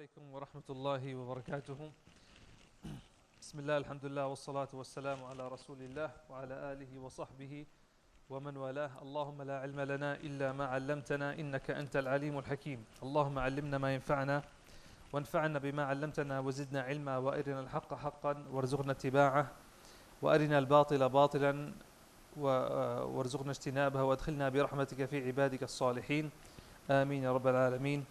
عليكم ورحمة الله وبركاته. بسم الله الحمد لله والصلاة والسلام على رسول الله وعلى آله وصحبه ومن والاه. اللهم لا علم لنا إلا ما علمتنا إنك أنت العليم الحكيم. اللهم علمنا ما ينفعنا وانفعنا بما علمتنا وزدنا علما وأرنا الحق حقا وارزقنا اتباعه وأرنا الباطل باطلا وارزقنا اجتنابه وادخلنا برحمتك في عبادك الصالحين آمين يا رب العالمين.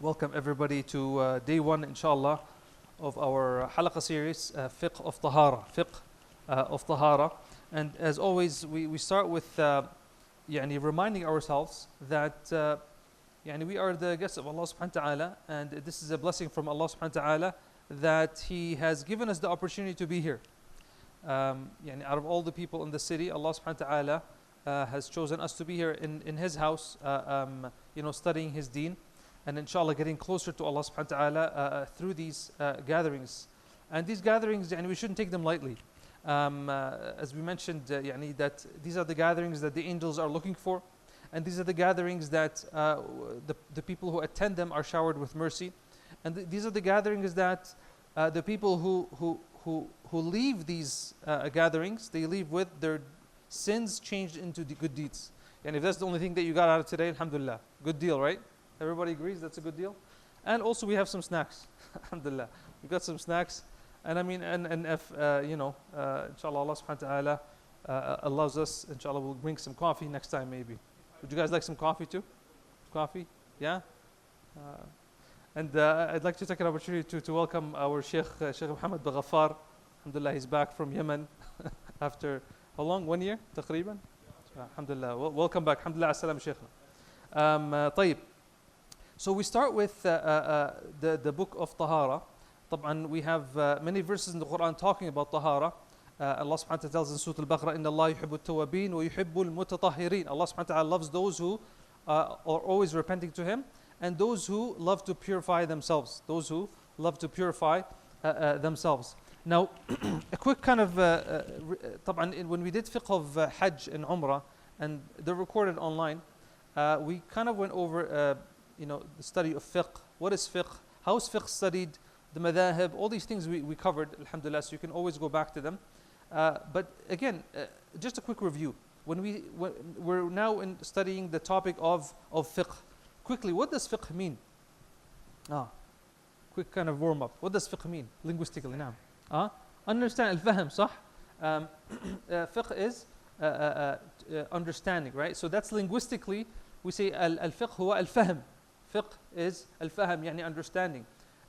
Welcome everybody to day one, inshallah, of our halaqah series, Fiqh of Taharah. Fiqh of Taharah. And as always, we start with reminding ourselves that we are the guests of Allah subhanahu wa ta'ala, and this is a blessing from Allah subhanahu wa ta'ala that He has given us the opportunity to be here. Out of all the people in the city, Allah subhanahu wa ta'ala has chosen us to be here in His house, studying His deen. And inshallah getting closer to Allah subhanahu wa ta'ala through these gatherings. And these gatherings, we shouldn't take them lightly. As we mentioned, that these are the gatherings that the angels are looking for. And these are the gatherings that the people who attend them are showered with mercy. And these are the gatherings that the people who leave these gatherings, they leave with their sins changed into the good deeds. And if that's the only thing that you got out of today, alhamdulillah, good deal, right? Everybody agrees that's a good deal. And also we have some snacks. Alhamdulillah. We've got some snacks. And if inshallah Allah subhanahu wa ta'ala allows us, inshallah we'll bring some coffee next time maybe. Would you guys like some coffee too? Coffee? Yeah? I'd like to take an opportunity to welcome our Sheikh Muhammad Baghaffar. Alhamdulillah, he's back from Yemen after how long? 1 year? تقريبا? Alhamdulillah. Welcome back. Alhamdulillah, as-salam Sheikhna. طيب. So we start with the book of Tahara. طبعا we have many verses in the Quran talking about Tahara. Allah subhanahu wa ta'ala tells in Surah Al-Baqarah, إِنَّ اللَّهَ يُحِبُّ التَّوَّابِينَ وَيُحِبُّ الْمُتَطَهِّرِينَ. Allah subhanahu wa ta'ala loves those who are always repenting to Him, and those who love to purify themselves. Those who love to purify themselves. Now, a quick kind of, طبعا when we did fiqh of Hajj and Umrah, and they're recorded online, we kind of went over the study of fiqh. What is fiqh? How is fiqh studied? The madhahib, all these things we covered, alhamdulillah, so you can always go back to them. But again, just a quick review. When we're now studying the topic of fiqh. Quickly, what does fiqh mean? Quick kind of warm up. What does fiqh mean? Linguistically, now. Understand, al-fahm, صح? Fiqh is understanding, right? So that's linguistically, we say al-fiqh huwa al-fahm. Fiqh is al-fahm, yani understanding.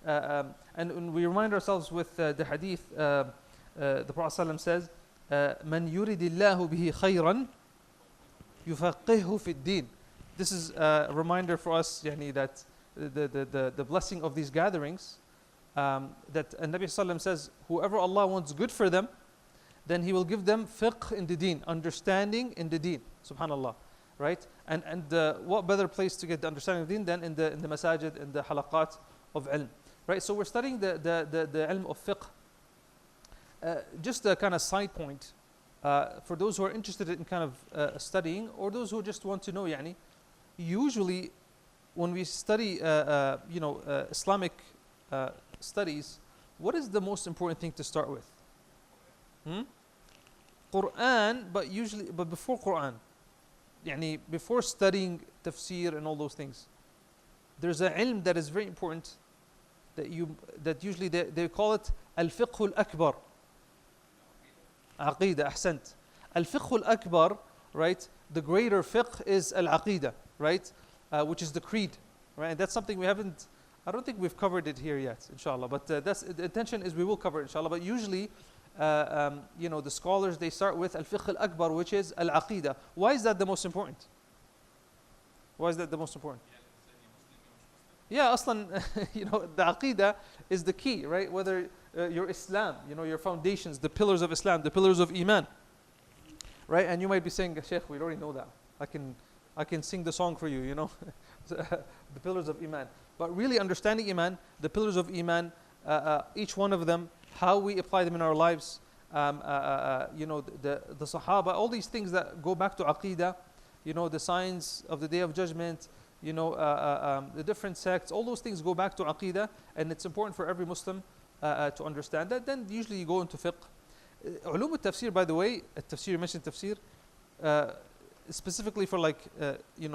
And we remind ourselves with the hadith, the Prophet ﷺ says, "Man yuridillahu bihi khayran, yufaqihu fi ad-din." This is a reminder for us, that the blessing of these gatherings, that Nabi ﷺ says, whoever Allah wants good for them, then He will give them fiqh in the deen, understanding in the deen. Subhanallah. Right? And what better place to get the understanding of deen than in the masajid and the halaqat of ilm. Right? So we're studying the ilm of fiqh. Just a kind of side point for those who are interested in kind of studying, or those who just want to know, usually when we study Islamic studies, what is the most important thing to start with? Quran, but before Quran, before studying tafsir and all those things, there's an ilm that is very important that usually they call it al-fiqh al-akbar. Aqidah, ahsant. Al-fiqh al-akbar, right? The greater fiqh is al-aqidah, right? Which is the creed, right? And that's something I don't think we've covered it here yet, inshallah. But the intention is we will cover it, inshallah. But usually, the scholars, they start with al-fiqh al-akbar, which is al-aqidah. Why is that the most important? Why is that the most important? Yeah, aslan, the aqidah is the key, right? Whether your Islam, your foundations, the pillars of Islam, the pillars of Iman, right? And you might be saying, Sheikh, we already know that. I can sing the song for you, the pillars of Iman. But really understanding Iman, the pillars of Iman, each one of them, how we apply them in our lives, the Sahaba, all these things that go back to Aqidah, the signs of the Day of Judgment, the different sects, all those things go back to Aqidah, and it's important for every Muslim to understand that. Then usually you go into fiqh. Ulum al-tafsir, by the way, al-tafsir, you mentioned tafsir, specifically for like,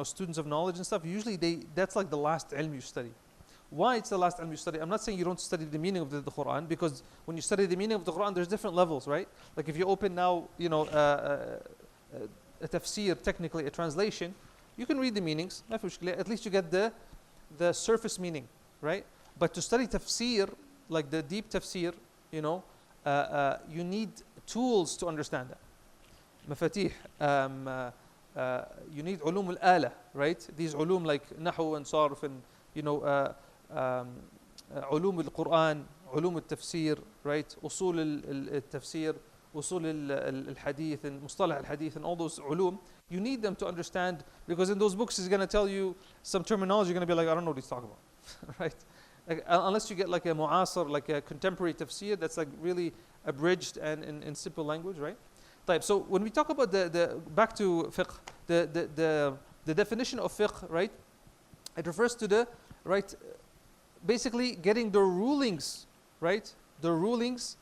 students of knowledge and stuff, usually that's like the last ilm you study. Why it's the last ilm you study? I'm not saying you don't study the meaning of the Quran, because when you study the meaning of the Quran, there's different levels, right? Like if you open now, a tafsir, technically a translation, you can read the meanings, at least you get the surface meaning, right? But to study tafsir, like the deep tafsir, you need tools to understand that. Mafatih, you need ulum al-ala, right? These ulum like nahu and sarf and, ulum al-Quran, ulum al-tafsir, right? Usul al-tafsir, usul al-hadith and mustalah al-hadith and all those ulum, you need them to understand, because in those books he's going to tell you some terminology, you're going to be like, I don't know what he's talking about, right? Like, unless you get like a mu'asir, like a contemporary tafsir that's like really abridged and in simple language, right? So when we talk about back to fiqh, the definition of fiqh, right? It refers to basically getting the rulings, right? The rulings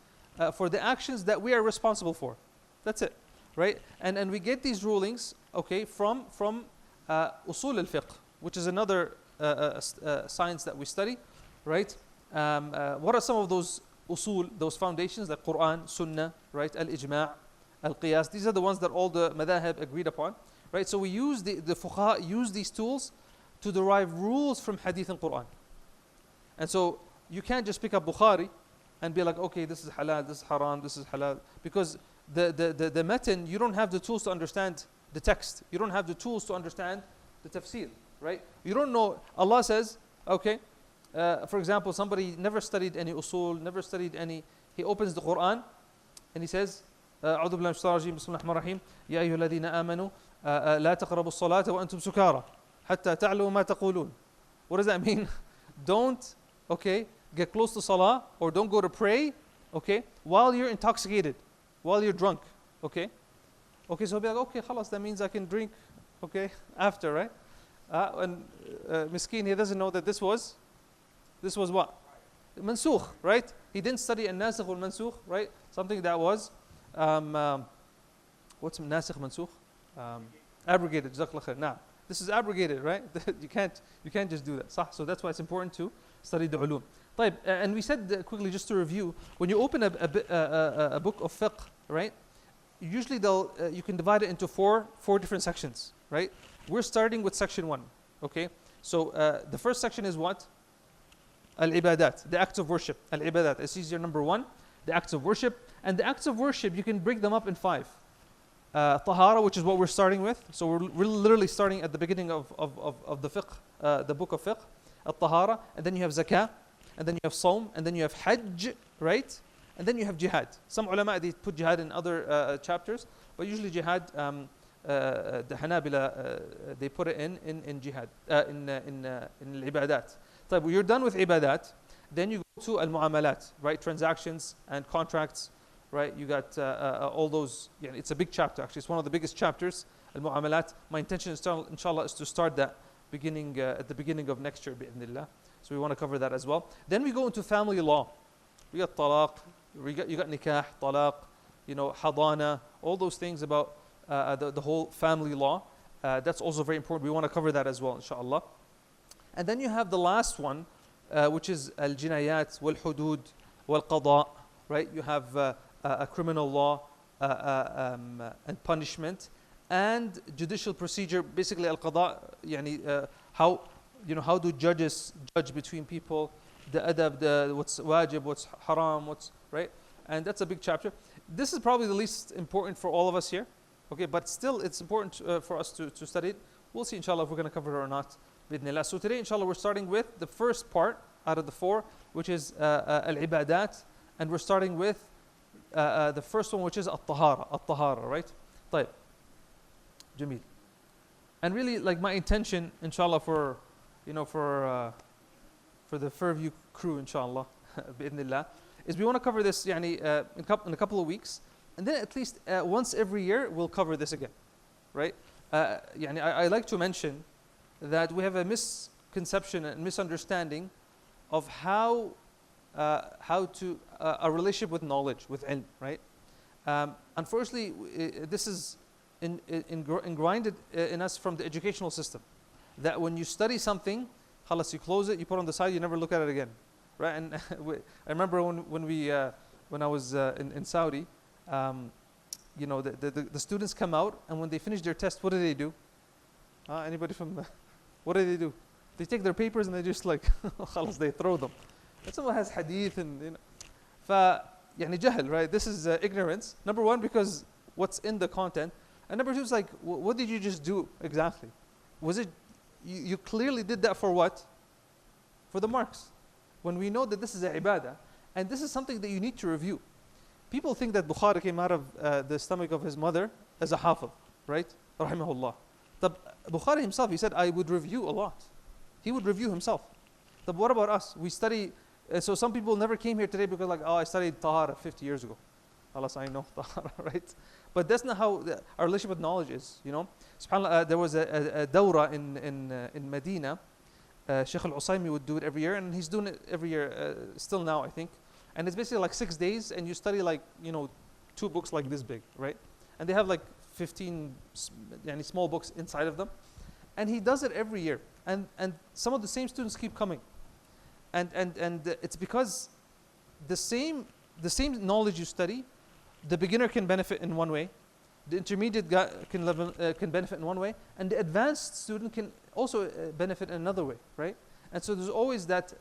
for the actions that we are responsible for. That's it, right? And we get these rulings, okay, from usul al-fiqh, which is another science that we study, right? What are some of those usul, those foundations, like Quran, Sunnah, right? Al-ijma', al-qiyas. These are the ones that all the madhahib agreed upon, right? So we use the fuqaha use these tools to derive rules from hadith and Quran. And so you can't just pick up Bukhari and be like, okay, this is halal, this is haram, this is halal, because the matan, you don't have the tools to understand the text. You don't have the tools to understand the tafsir, right? You don't know. Allah says, okay, for example, somebody never studied any usul, never studied any, he opens the Quran and he says, أعوذ بالله من الشيطان الرجيم بسم الله الرحمن الرحيم يا أيها الذين آمنوا لا تقربوا الصلاة وأنتم سكارى حتى تعلموا ما تقولون. What does that mean? Don't, okay, get close to salah, or don't go to pray, okay, while you're intoxicated, while you're drunk, okay? Okay, so I'll be like, okay, khalas, that means I can drink, okay, after, right? And Miskin, he doesn't know that this was what? Mansukh, right? He didn't study an-nasikh wal-mansukh, right? Something that was, what's nasikh, mansukh? Abrogated, jazakallah khair. Now, this is abrogated, right? you can't just do that. So that's why it's important to study the ulum. And we said quickly, just to review, when you open a book of fiqh, right? Usually you can divide it into four different sections, right? We're starting with section 1, okay? So the first section is what? Al-ibadat, the acts of worship. Al-ibadat, this is your number 1, the acts of worship. And the acts of worship, you can break them up in 5. Tahara, which is what we're starting with. So we're literally starting at the beginning of the fiqh, the book of fiqh, Al-Tahara. And then you have zakah, and then you have Sawm, and then you have Hajj, right? And then you have jihad. Some ulama, they put jihad in other chapters, but usually jihad, the Hanabila, they put it in jihad, in al-ibadat. So when you're done with ibadat, then you go to al-mu'amalat, right? Transactions and contracts, right? You got all those, it's a big chapter actually. It's one of the biggest chapters, al-mu'amalat. My intention is, inshallah, is to start that at the beginning of next year, bi'idhnillah. So we want to cover that as well. Then we go into family law. We got talaq, you got nikah, talaq, hadana, all those things about the whole family law. That's also very important. We want to cover that as well, inshallah. And then you have the last one, which is al-jinayat, wal-hudud, wal-qada, right? You have a criminal law and punishment, and judicial procedure. Basically, al-qada, how do judges judge between people, the adab, what's wajib, what's haram, what's right? And that's a big chapter. This is probably the least important for all of us here, okay? But still, it's important for us to study it. We'll see, inshallah, if we're going to cover it or not. So today, inshallah, we're starting with the first part out of the 4, which is al-ibadat, and we're starting with the first one, which is al-tahara, right? طيب. Jameel. And really, like my intention, inshallah, for the Fairview crew, inshallah, bi'idhnillah, is we want to cover this in a couple of weeks, and then at least once every year we'll cover this again, right? I like to mention that we have a misconception and misunderstanding of how to a relationship with knowledge, with ilm, right? Unfortunately, this is ingrained in us from the educational system, that when you study something, khalas, you close it, you put it on the side, you never look at it again, right? And I remember when I was in Saudi, the students come out, and when they finish their test, what do? Anybody from what do? They take their papers and they just like khalas, they throw them. And someone has hadith and يعني جهل, right? This is ignorance. Number one, because what's in the content, and number two is like, what did you just do exactly? Was it you clearly did that for what? For the marks. When we know that this is a ibadah, and this is something that you need to review. People think that Bukhari came out of the stomach of his mother as a hafiz, right? Rahimahullah. Bukhari himself, he said, I would review a lot. He would review himself. But what about us? We study. So some people never came here today because like, I studied Taharah 50 years ago. Alas, I know Taharah, right? But that's not how our relationship with knowledge is, you know. SubhanAllah, there was a dawrah in Medina. Sheikh al-Usaymi would do it every year, and he's doing it every year still now, I think. And it's basically like 6 days, and you study like, 2 books like this big, right? And they have like 15 small books inside of them. And he does it every year. And some of the same students keep coming. And it's because the same knowledge you study, the beginner can benefit in one way, the intermediate guy can benefit in one way, and the advanced student can also benefit in another way, right? And so there's always that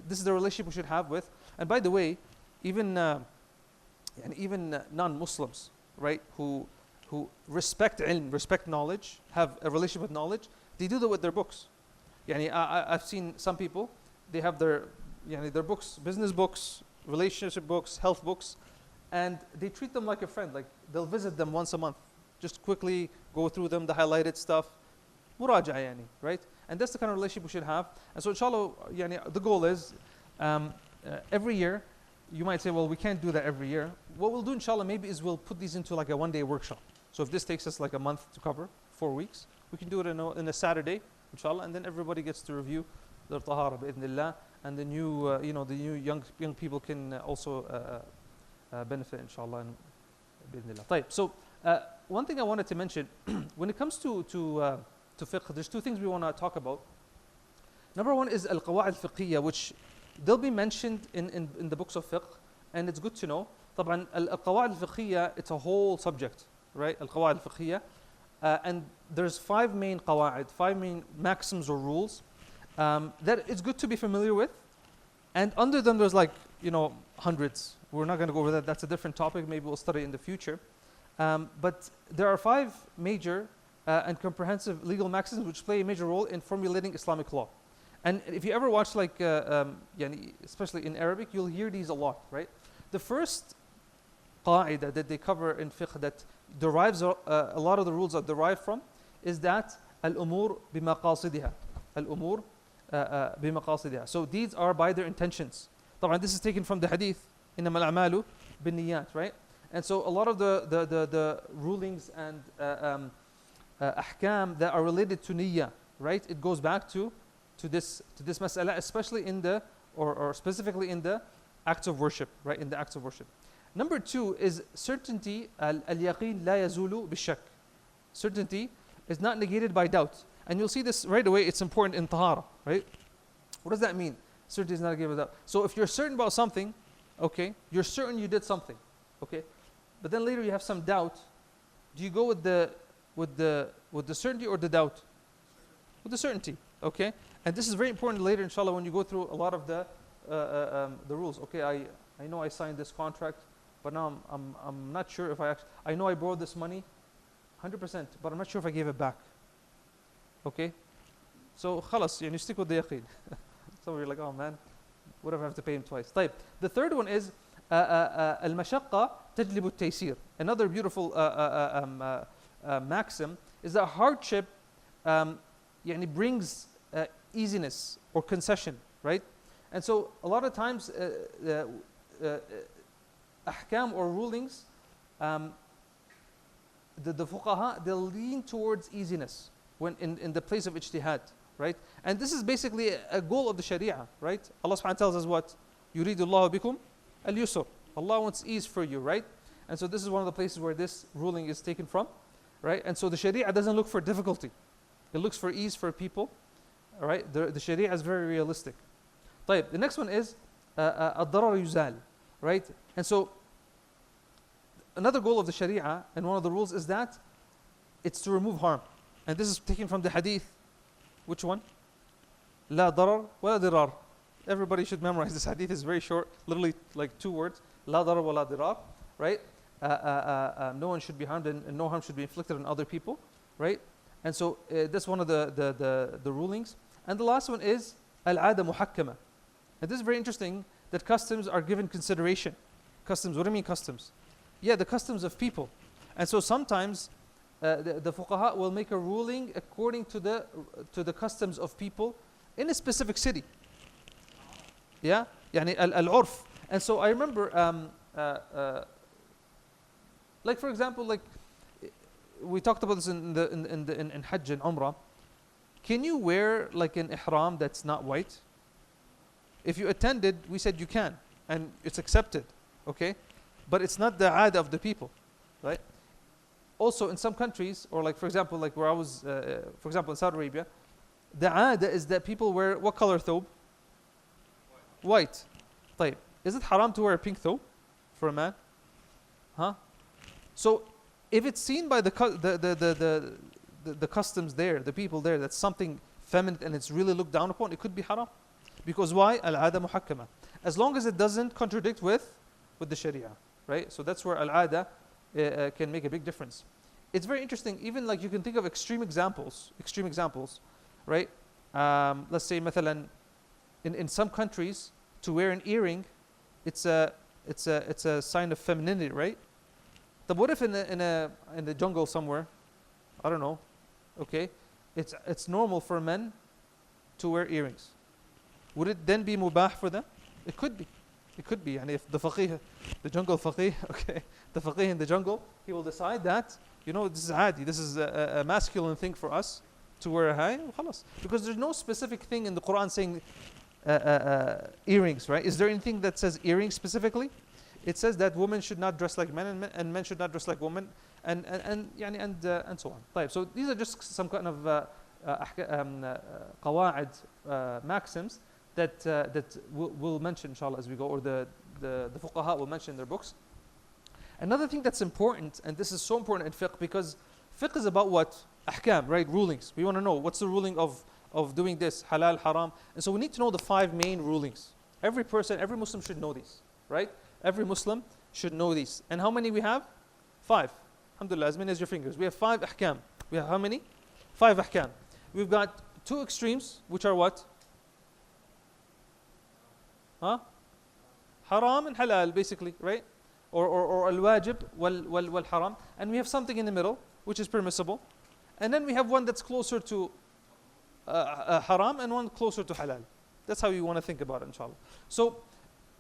this is the relationship we should have with. And by the way, even non-Muslims, right, who respect ilm, respect knowledge, have a relationship with knowledge, they do that with their books. I've seen some people, they have their books, business books, relationship books, health books, and they treat them like a friend. Like they'll visit them once a month, just quickly go through them, the highlighted stuff, muraja'a, right? And that's the kind of relationship we should have. And so inshallah, the goal is every year. You might say, well, we can't do that every year. What we'll do inshallah maybe is we'll put these into like a one-day workshop. So if this takes us like a month to cover, 4 weeks, we can do it in a Saturday, inshallah, and then everybody gets to review their tahara bi'idhnillah, and the new young people can also benefit inshallah bi'idhnillah. طيب. So one thing I wanted to mention, when it comes to fiqh, there's 2 things we want to talk about. Number one is al-qawa'id al-fiqhiyya, which they'll be mentioned in the books of fiqh, and it's good to know. طبعا al-qawa'id al-fiqhiyya, it's a whole subject, right? Al-qawa'id al-fiqhiyya. And there's 5 main qawa'id, 5 main maxims or rules that it's good to be familiar with. And under them there's like, hundreds. We're not going to go over that. That's a different topic. Maybe we'll study in the future. But there are 5 major and comprehensive legal maxims which play a major role in formulating Islamic law. And if you ever watch like, especially in Arabic, you'll hear these a lot, right? The first qa'idah that they cover in fiqh that derives a lot of the rules are derived from is that al-umur bimaqasidiha. Al-umur bimaqasidiha. So deeds are by their intentions. طبعا this is taken from the hadith, إنما الأعمال بالنيات, right? And so a lot of the rulings and ahkam that are related to niyyah, right? It goes back to this mas'ala, especially in the or specifically in the acts of worship, right? In the acts of worship. Number 2 is certainty. Al-yaqeen la yazulu bishak. Certainty is not negated by doubt. And you'll see this right away. It's important in tahara, right? What does that mean? Certainty is not negated by doubt. So if you're certain about something, okay, you're certain you did something, okay, but then later you have some doubt. Do you go with the certainty or the doubt? With the certainty, okay. And this is very important later, inshallah, when you go through a lot of the rules. Okay, I know I signed this contract, but now I'm not sure if I know I borrowed this money 100%, but I'm not sure if I gave it back. Okay? So khalas, you stick with the yaqeen. So you're like, oh man, what if I have to pay him twice? طيب. The third one is al-mashaqqa tajlibu at-taysir. Another beautiful maxim is that hardship brings easiness or concession, right? And so a lot of times ahkam or rulings, the fuqaha, they'll lean towards easiness. when in the place of ijtihad, right? And this is basically a goal of the Sharia, right? Allah subhanahu wa ta'ala tells us what? يُرِيدُ اللَّهُ بِكُمْ الْيُسْرَ. Allah wants ease for you, right? And so this is one of the places where this ruling is taken from, right? And so the Sharia doesn't look for difficulty. It looks for ease for people, all right? The Sharia is very realistic. طيب, the next one is الضرر يزال, right? And so another goal of the Sharia and one of the rules is that it's to remove harm. And this is taken from the hadith. Which one? لا ضرر ولا ضرار. Everybody should memorize this hadith. It's very short, literally like 2 words. لا ضرر ولا ضرار, right? No one should be harmed and no harm should be inflicted on other people, right? And so that's one of the rulings. And the last one is al-'ada muhakkama. And this is very interesting that customs are given consideration. Customs, what do you mean customs? Yeah, the customs of people. And so sometimes the fuqaha will make a ruling according to the customs of people in a specific city. Yeah, يعني al-'urf. And so I remember, like for example, like we talked about this in Hajj and Umrah. Can you wear like an ihram that's not white? If you attended, we said you can, and it's accepted, okay? But it's not the 'ada of the people, right? Also, in some countries, or like for example, like where I was, for example, in Saudi Arabia, the 'ada is that people wear what color thobe? White. طيب, is it haram to wear a pink thobe for a man? Huh? So, if it's seen by the customs there, the people there, that's something feminine and it's really looked down upon, it could be haram. Because why? Al-'ada muhakkama. As long as it doesn't contradict with the Sharia, right? So that's where al-'ada can make a big difference. It's very interesting. Even like you can think of extreme examples, right? Let's say, مثلا, in some countries, to wear an earring, it's a sign of femininity, right? But what if in the jungle somewhere, I don't know, okay, it's normal for men to wear earrings. Would it then be mubah for them? It could be. It could be. And if the faqih, the jungle faqih, okay, the faqih in the jungle, he will decide that, you know, this is adi, this is a masculine thing for us to wear a hay, khalas. Because there's no specific thing in the Quran saying earrings, right? Is there anything that says earrings specifically? It says that women should not dress like men and men should not dress like women and so on. طيب, so these are just some kind of قواعد, maxims that we'll mention inshallah as we go, or the fuqaha will mention in their books. Another thing that's important, and this is so important in fiqh, because fiqh is about what? Ahkam, right? Rulings. We want to know what's the ruling of doing this, halal, haram. And so we need to know the 5 main rulings. Every person, every Muslim should know these, right? Every Muslim should know these. And how many we have? 5. Alhamdulillah, as many as your fingers. We have 5 ahkam. We have how many? 5 ahkam. We've got 2 extremes, which are what? Huh? Haram and halal, basically, right? Or al-wajib wal haram. And we have something in the middle, which is permissible. And then we have one that's closer to haram and one closer to halal. That's how you want to think about it, inshallah. So,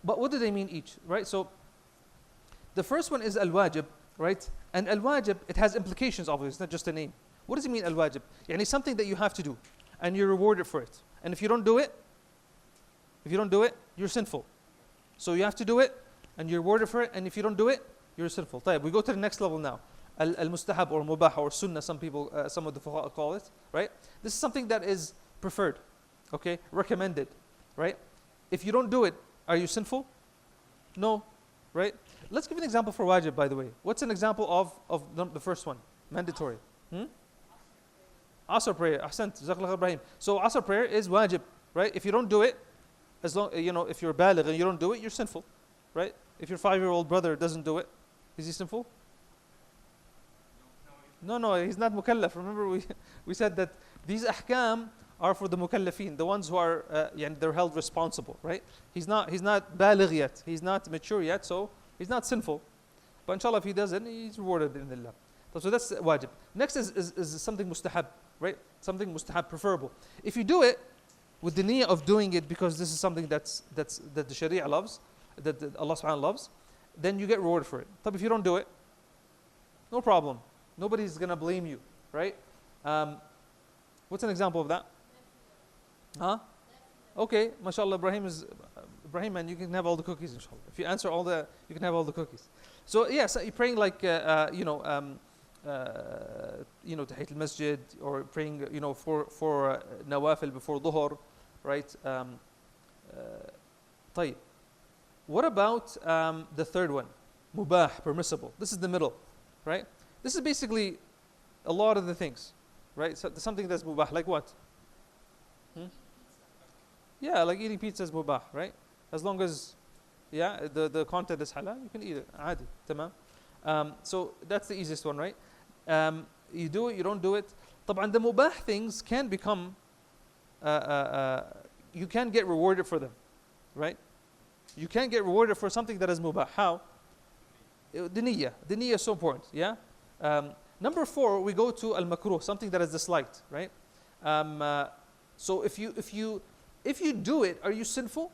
but what do they mean each, right? So, the first one is al-wajib, right? And al-wajib, it has implications, obviously. It's not just a name. What does it mean, al-wajib? Yani something that you have to do, and you're rewarded for it. And if you don't do it, you're sinful. So you have to do it, and you're rewarded for it. And if you don't do it, you're sinful. طيب, we go to the next level now. Al-mustahab or mubah or sunnah, some people, some of the fuqaha call it, right? This is something that is preferred, okay, recommended, right? If you don't do it, are you sinful? No, right? Let's give an example for wajib, by the way. What's an example of the first one? Mandatory. Asr prayer. Ahsant. Jazakallah Ibrahim. So Asr prayer is wajib, right? If you don't do it, as long, you know, if you're baligh and you don't do it, you're sinful, right? If your 5-year-old brother doesn't do it, is he sinful? No, he's not mukallaf. Remember we said that these ahkam are for the mukallafin, the ones who are they're held responsible, right? He's not baligh yet. He's not mature yet, so he's not sinful. But inshallah, if he doesn't, he's rewarded in Allah. So that's wajib. Next is something mustahab, right? Something mustahab, preferable. If you do it with the niyyah of doing it because this is something that the Sharia loves, that Allah subhanahu wa ta'ala loves, then you get rewarded for it. But if you don't do it, no problem. Nobody's gonna blame you, right? What's an example of that? Huh? Okay, mashallah, Ibrahim, man, you can have all the cookies, inshallah. If you answer all you can have all the cookies. So yes, you're praying like Tahiyat al-Masjid, or praying for nawafil before dhuhr, right? طيب. What about the third one? Mubah, permissible. This is the middle, right? This is basically a lot of the things, right? So something that's mubah, like what? Yeah, like eating pizza is mubah, right? As long as, the content is halal, you can eat it. Adi, tamam. So that's the easiest one, right? You do it, you don't do it. طبعا the mubah things can become, you can get rewarded for them, right? You can get rewarded for something that is mubah. How? The niyyah. The niyyah is so important, yeah? Number 4, we go to al-makruh, something that is disliked, right? So if you do it, are you sinful?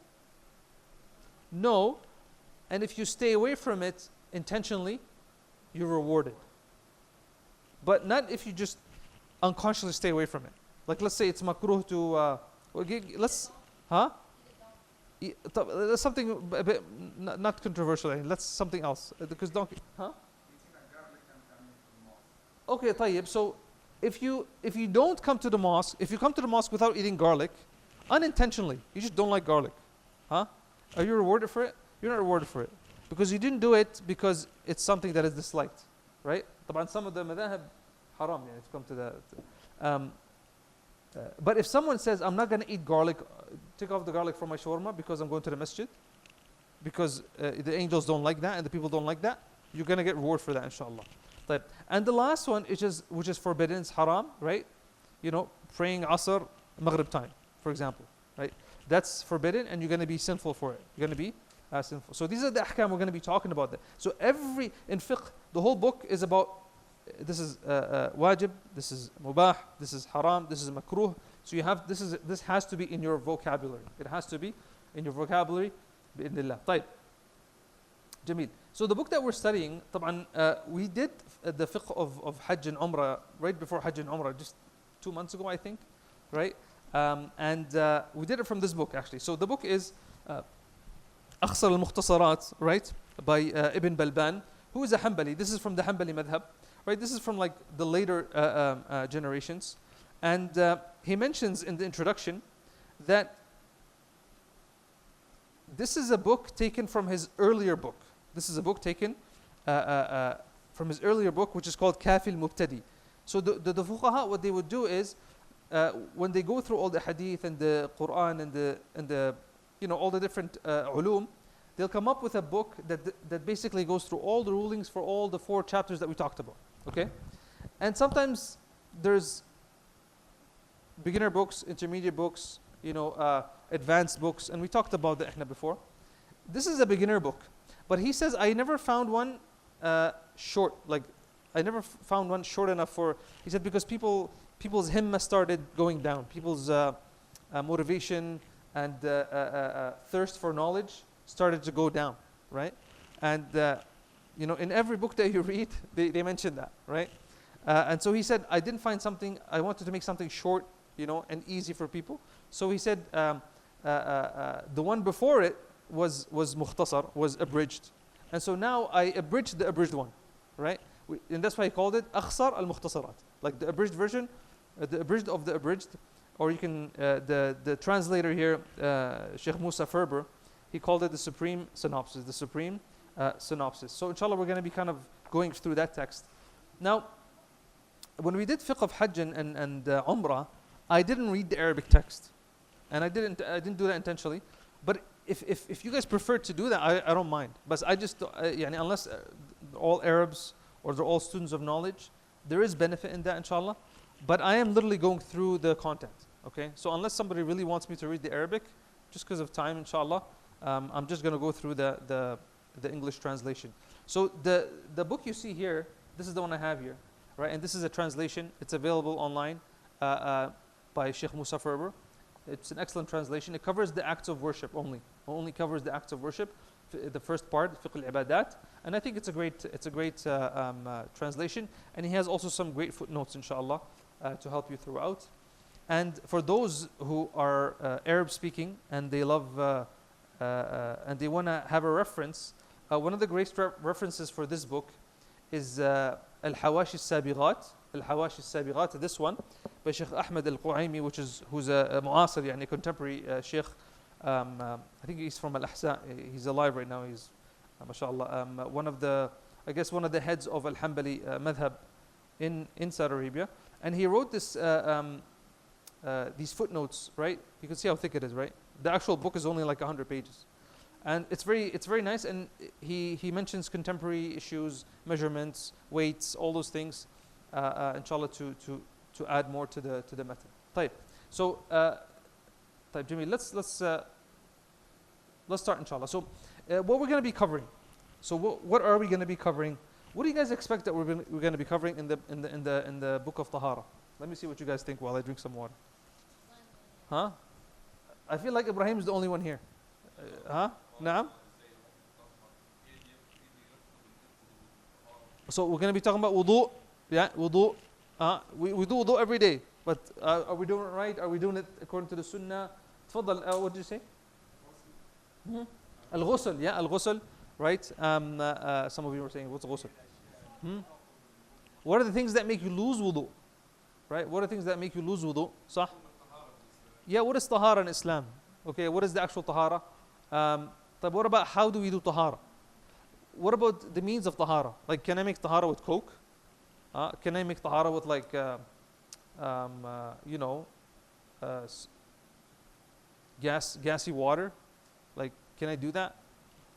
No. And if you stay away from it intentionally, you're rewarded. But not if you just unconsciously stay away from it. Like let's say it's makruh to, that's something a bit not controversial. That's something else. Because donkey, Okay, طيب. So if you don't come to the mosque, if you come to the mosque without eating garlic, unintentionally, you just don't like garlic, are you rewarded for it? You're not rewarded for it because you didn't do it because it's something that is disliked, right? طبعا some of the madhahib haram, if you come to that. But if someone says, I'm not going to eat garlic, take off the garlic from my shawarma because I'm going to the masjid, because the angels don't like that and the people don't like that, you're going to get reward for that, inshallah. And the last one, which is forbidden, is haram, right? Praying asr, maghrib time, for example, right? That's forbidden and you're going to be sinful for it. You're going to be sinful. So these are the ahkam we're going to be talking about. So in fiqh, the whole book is about, this is wajib, this is mubah, this is haram, this is makruh. So this has to be in your vocabulary. It has to be in your vocabulary. Bi'idhnillah. طيب. Jameel. So the book that we're studying, طبعا, we did the fiqh of Hajj and Umrah right before Hajj and Umrah, just 2 months ago, I think, right? And we did it from this book, actually. So the book is أخصر المختصرات, right, by Ibn Balban, who is a Hanbali. This is from the Hanbali madhab, right? This is from like the later generations. And he mentions in the introduction that this is a book taken from his earlier book. This is a book taken from his earlier book, which is called Kafil Mubtadi. So the fuqaha, what they would do is, when they go through all the hadith and the Quran and the all the different ulum, they'll come up with a book that basically goes through all the rulings for all the 4 chapters that we talked about. Okay, and sometimes there's beginner books, intermediate books, advanced books, and we talked about the ihna before. This is a beginner book, but he says I never found one short. Like I never found one short enough for. He said because people's himma started going down. People's motivation and thirst for knowledge started to go down, right? And in every book that you read, they mention that, right? And so he said, I didn't find something. I wanted to make something short, and easy for people. So he said, the one before it was mukhtasar, was abridged, and so now I abridged the abridged one, right? And that's why he called it akhsar al-mukhtasarat, like the abridged version, the abridged of the abridged. Or you can, the translator here, Sheikh Musa Ferber, he called it the supreme synopsis, the supreme synopsis. So inshallah we're going to be kind of going through that text. Now, when we did fiqh of Hajj and Umrah, I didn't read the Arabic text. And I didn't do that intentionally. But if you guys prefer to do that, I don't mind. But I just, unless all Arabs or they're all students of knowledge, there is benefit in that, inshallah. But I am literally going through the content, okay? So unless somebody really wants me to read the Arabic, just because of time, inshallah, I'm just going to go through the English translation. So the book you see here, this is the one I have here, right? And this is a translation. It's available online by Sheikh Musa Ferber. It's an excellent translation. It covers the acts of worship only. It only covers the acts of worship, the first part, Fiqh al-Ibadat. And I think it's a great translation. And he has also some great footnotes, inshallah, to help you throughout. And for those who are Arab speaking and they love and they want to have a reference, one of the great references for this book is Al-Hawashi Al-Sabighat. Al-Hawashi Al-Sabighat, this one by Sheikh Ahmed Al-Qu'aymi, who's a mu'asir, yani contemporary Sheikh. I think he's from Al-Ahsa. He's alive right now. He's, mashallah, one of the heads of Al-Hanbali madhab in Saudi Arabia. And he wrote this these footnotes, right? You can see how thick it is, right? The actual book is only like 100 pages. And it's very nice, and he mentions contemporary issues, measurements, weights, all those things, inshallah, to add more to the method. Type. So, Jimmy, let's start, inshallah. So, what we're going to be covering. So, what are we going to be covering? What do you guys expect that we're going to be covering in the book of Tahara? Let me see what you guys think while I drink some water. Huh? I feel like Ibrahim is the only one here. Huh? Naam? So we're going to be talking about wudu. Yeah, wudu. We do wudu every day. But are we doing it right? Are we doing it according to the sunnah? Tfaddal, what did you say? Al-ghusl. Yeah, al-ghusl. Right? Some of you were saying, what's ghusl? What are the things that make you lose wudu? Right? What are the things that make you lose wudu? Sah? Yeah, what is tahara in Islam? Okay, what is the actual tahara? But what about how do we do tahara? What about the means of tahara? Like, can I make tahara with coke? Can I make tahara with like, gassy water? Like, can I do that?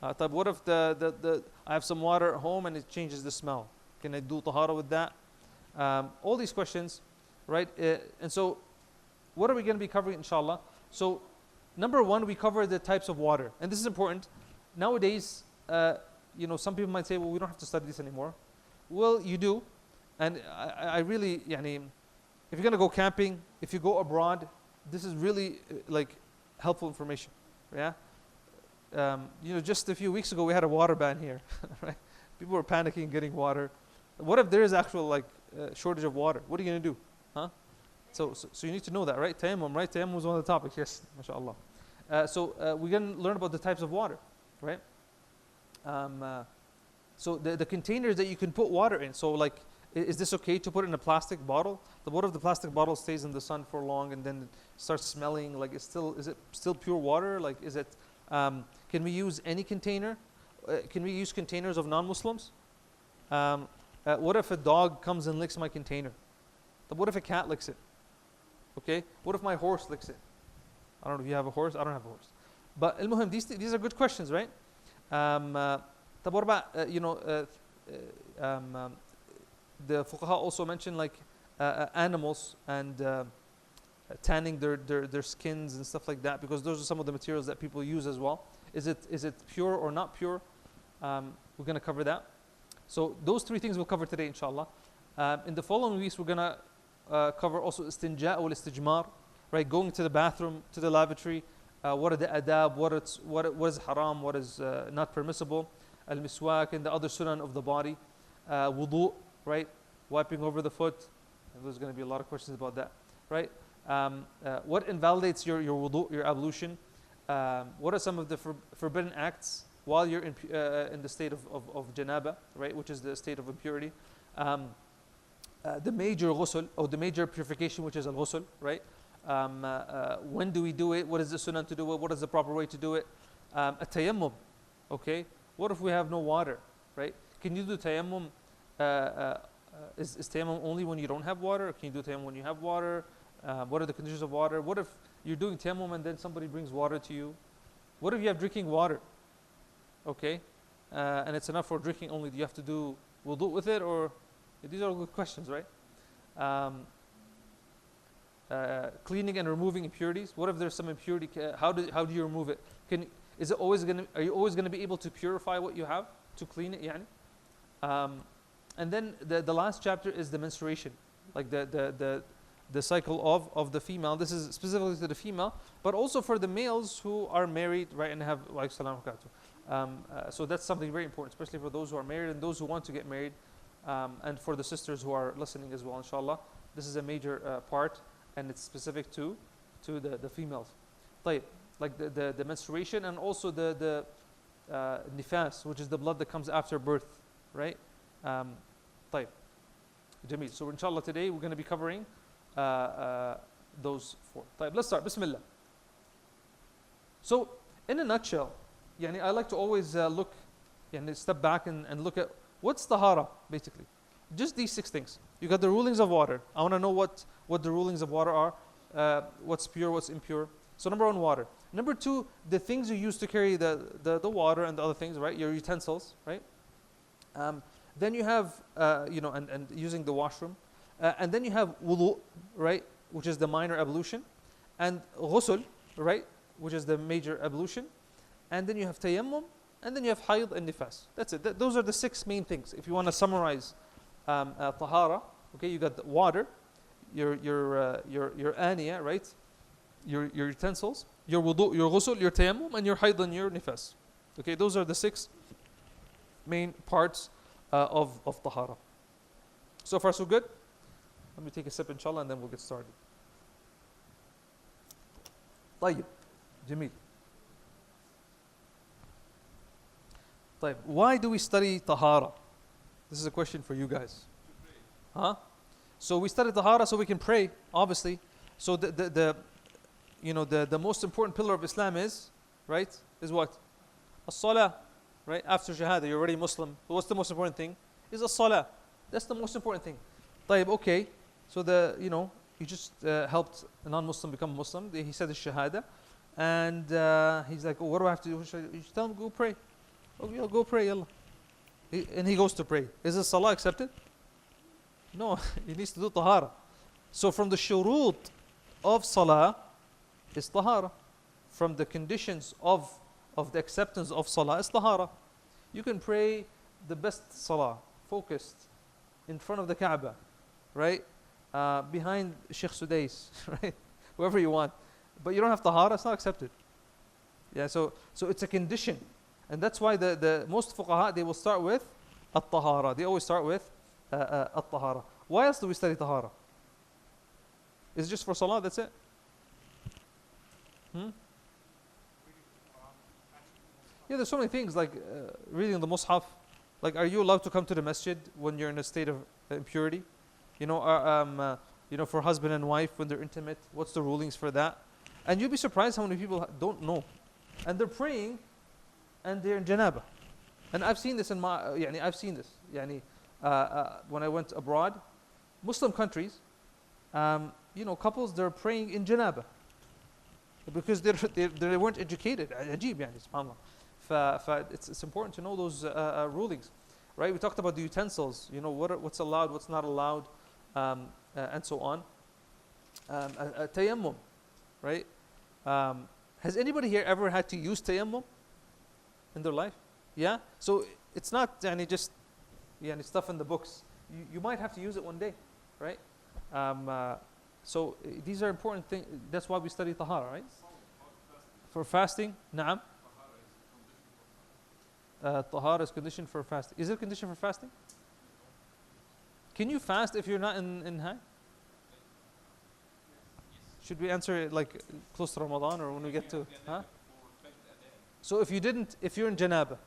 But what if I have some water at home and it changes the smell? Can I do tahara with that? All these questions, right? And so, what are we going to be covering, inshallah? So, number one, we cover the types of water. And this is important. Nowadays, some people might say, well, we don't have to study this anymore. Well, you do. And I really, if you're going to go camping, if you go abroad, this is really like helpful information. Yeah? Just a few weeks ago, we had a water ban here. Right? People were panicking getting water. What if there is actual shortage of water? What are you going to do? Huh? So you need to know that, right? Tayammum, right? Tayammum was one of the topics, yes, mashallah. We're going to learn about the types of water, right? So the containers that you can put water in. So is this okay to put in a plastic bottle? What if the plastic bottle stays in the sun for long and then it starts smelling? Like, is it still pure water? Like, is it? Can we use any container? Can we use containers of non-Muslims? What if a dog comes and licks my container? What if a cat licks it? Okay. What if my horse licks it? I don't know if you have a horse. I don't have a horse. But al-muhim, these are good questions, right? What about the fuqaha also mentioned animals and tanning their skins and stuff like that, because those are some of the materials that people use as well. Is it pure or not pure? We're going to cover that. So those three things we'll cover today, inshallah. In the following weeks, we're going to cover also istinja or istijmar, right? Going to the bathroom, to the lavatory. What are the adab? What is haram? What is not permissible? Al-miswak and the other sunan of the body. Wudu, right? Wiping over the foot. And there's going to be a lot of questions about that, right? What invalidates your wudu, your ablution? What are some of the forbidden acts while you're in the state of janaba, right? Which is the state of impurity. The major ghusl, or the major purification, which is al-ghusl, right? When do we do it? What is the sunnah to do it? What is the proper way to do it? A tayammum, okay? What if we have no water, right? Can you do tayammum? Is tayammum only when you don't have water? Or can you do tayammum when you have water? What are the conditions of water? What if you're doing tayammum and then somebody brings water to you? What if you have drinking water? Okay? And it's enough for drinking only. Do you have to do wudu with it? Or these are all good questions, right? Cleaning and removing impurities. What if there's some impurity? How do you remove it? Are you always going to be able to purify what you have, to clean it? Yani? And then the last chapter is the menstruation, like the cycle of the female. This is specifically to the female, but also for the males who are married, right, and have like salam so that's something very important, especially for those who are married and those who want to get married, and for the sisters who are listening as well, inshallah. This is a major part. and it's specific to the females. طيب, like the menstruation, and also the nifas, which is the blood that comes after birth, right? طيب, جميل. So inshallah today we're going to be covering those 4. طيب, let's start. Bismillah. So in a nutshell, يعني I like to always look, يعني step back and look at what's tahara basically. Just these 6 things. You got the rulings of water. I want to know what the rulings of water are, what's pure, what's impure. So number 1, water. Number 2, the things you use to carry the water and the other things, right? Your utensils, right? Then you have, and using the washroom. And then you have wudu, right? Which is the minor ablution. And ghusl, right? Which is the major ablution. And then you have tayammum. And then you have hayd and nifas. That's it. Those are the 6 main things. If you want to summarize tahara, okay, you got the water, your aniya, right? Your utensils, your wudu, your ghusl, your tayammum, and your hayd and your nifas. Okay, those are the 6 main parts of tahara. So far so good? Let me take a sip inshallah and then we'll get started. طيب, جميل. طيب, why do we study tahara? This is a question for you guys. Huh? So we study tahara so we can pray, obviously. So the most important pillar of Islam is, right? Is what? As-salah, right? After shahada, you're already Muslim. So what's the most important thing? Is as-salah. That's the most important thing. طيب, okay. So you just helped a non-Muslim become Muslim. He said the shahada, and he's like, oh, what do I have to do? You should tell him, go pray. Oh, yeah, go pray, yalla. And he goes to pray. Is the salah accepted? No, he needs to do tahara. So from the shurut of salah is tahara. From the conditions of the acceptance of salah is tahara. You can pray the best salah, focused, in front of the Kaaba, right? Behind Sheikh Sudais, right? Whoever you want. But you don't have tahara, it's not accepted. Yeah, so it's a condition. And that's why the most fuqaha, they will start with at-tahara. They always start with at-tahara. Why else do we study tahara? Is it just for salah, that's it? Yeah, there's so many things, like reading the mushaf. Like, are you allowed to come to the masjid when you're in a state of impurity? For husband and wife when they're intimate, what's the rulings for that? And you'll be surprised how many people don't know. And they're praying and they're in janaba. And I've seen this when I went abroad, Muslim countries, couples, they're praying in janaba because they weren't educated. Ajib, subhanAllah. It's important to know those rulings, right? We talked about the utensils, what's allowed, what's not allowed, and so on. Tayammum, right? Has anybody here ever had to use tayammum in their life? Yeah? So it's not just stuff in the books. You might have to use it one day, right? So these are important things. That's why we study tahara, right? For fasting, na'am. Tahara is conditioned for fasting. Is it a condition for fasting? Can you fast if you're not in high? Should we answer it like close to Ramadan or when we get to? Huh? So if you're in janaba,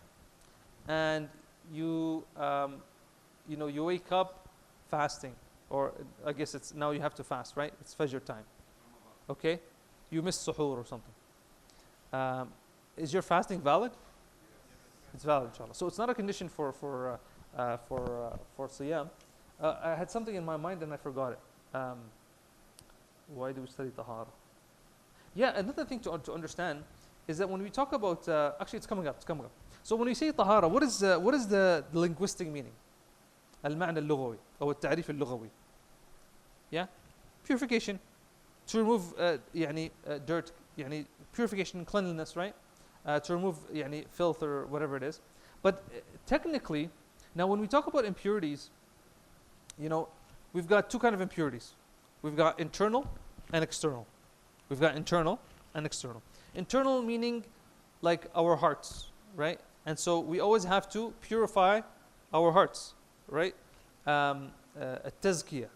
and you wake up fasting, or I guess it's now you have to fast, right? It's Fajr time. Okay, you missed suhoor or something. Is your fasting valid? It's valid, inshallah. So it's not a condition for siyam. I had something in my mind and I forgot it. Why do we study tahara? Yeah, another thing to understand is that when we talk about actually it's coming up. So when we say tahara, what is the linguistic meaning? المعنى اللغوي أو التعريف اللغوي. Yeah, purification, to remove dirt, purification, cleanliness, right? To remove filth or whatever it is. But technically, now when we talk about impurities, we've got 2 kinds of impurities. We've got internal and external. Internal meaning like our hearts, right? And so we always have to purify our hearts, right? التزكية,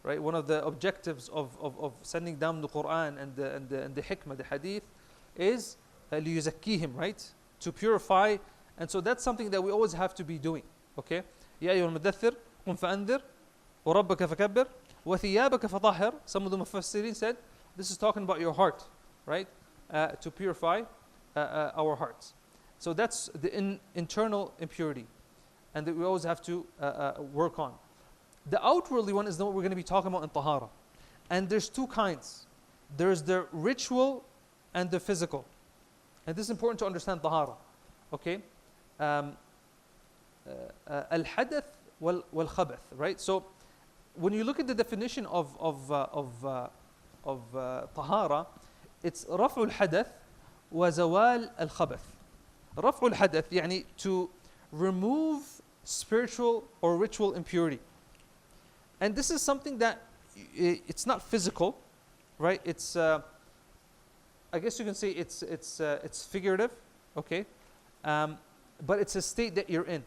right? One of the objectives of sending down the Quran and the hikmah, the hadith, is لِيُزَكِّيهِمْ, right? To purify. And so that's something that we always have to be doing. Okay? يَا أَيُّهَا الْمُدَّثِّرْ قُمْ فَأَنذِرْ وَرَبَّكَ فَكَبِّرْ وَثِيَابَكَ فَطَهِّرْ. Some of the Mufassirin said this is talking about your heart, right? To purify our hearts. So that's the internal impurity, and that we always have to work on. The outwardly one is what we're going to be talking about in Tahara. And there's two kinds. There's the ritual and the physical. And this is important to understand Tahara. Okay? Al-hadath wal-khabath, right? So when you look at the definition of Tahara, it's رفع الحدث وزوال الخبث. رفع الحدث يعني to remove spiritual or ritual impurity. And this is something that it's not physical, right? It's I guess you can say it's figurative, okay? But it's a state that you're in.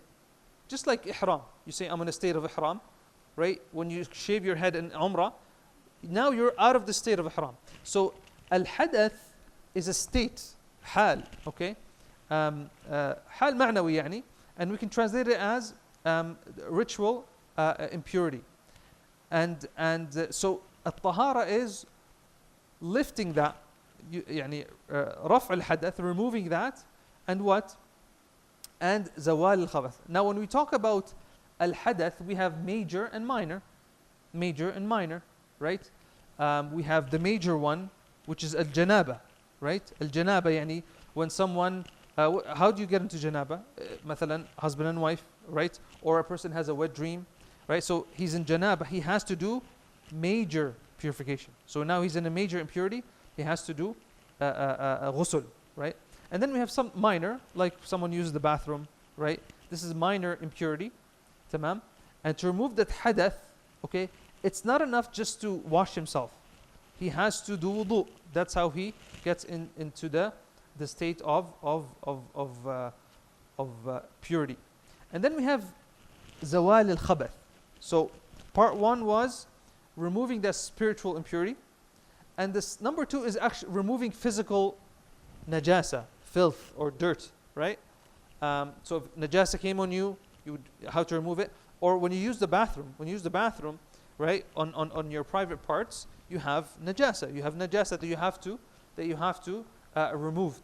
Just like ihram. You say, I'm in a state of ihram, right? When you shave your head in umrah, now you're out of the state of ihram. So al-hadath is a state, hal, okay? Hal ma'nawi يعني, and we can translate it as ritual impurity. And so الطهارة is lifting that, يعني رفع الحدث, removing that, and what? And زوال الخبث. Now when we talk about al-hadath, we have major and minor. Major and minor, right? We have the major one, which is al-janaba, right? Al-janaba يعني when someone, how do you get into janaba? مثلا husband and wife, right? Or a person has a wet dream, right? So he's in janaba, he has to do major purification. So now he's in a major impurity, he has to do ghusl, right? And then we have some minor, like someone uses the bathroom, right? This is minor impurity, tamam? And to remove that hadath, okay, it's not enough just to wash himself. He has to do wudu. That's how he gets into the state of purity. And then we have zawal al-khabath. So part one was removing that spiritual impurity. And this number two is actually removing physical najasa, filth or dirt, right? So if najasa came on you, how to remove it? Or when you use the bathroom, right, on your private parts, you have najasa. You have najasa that you have to remove.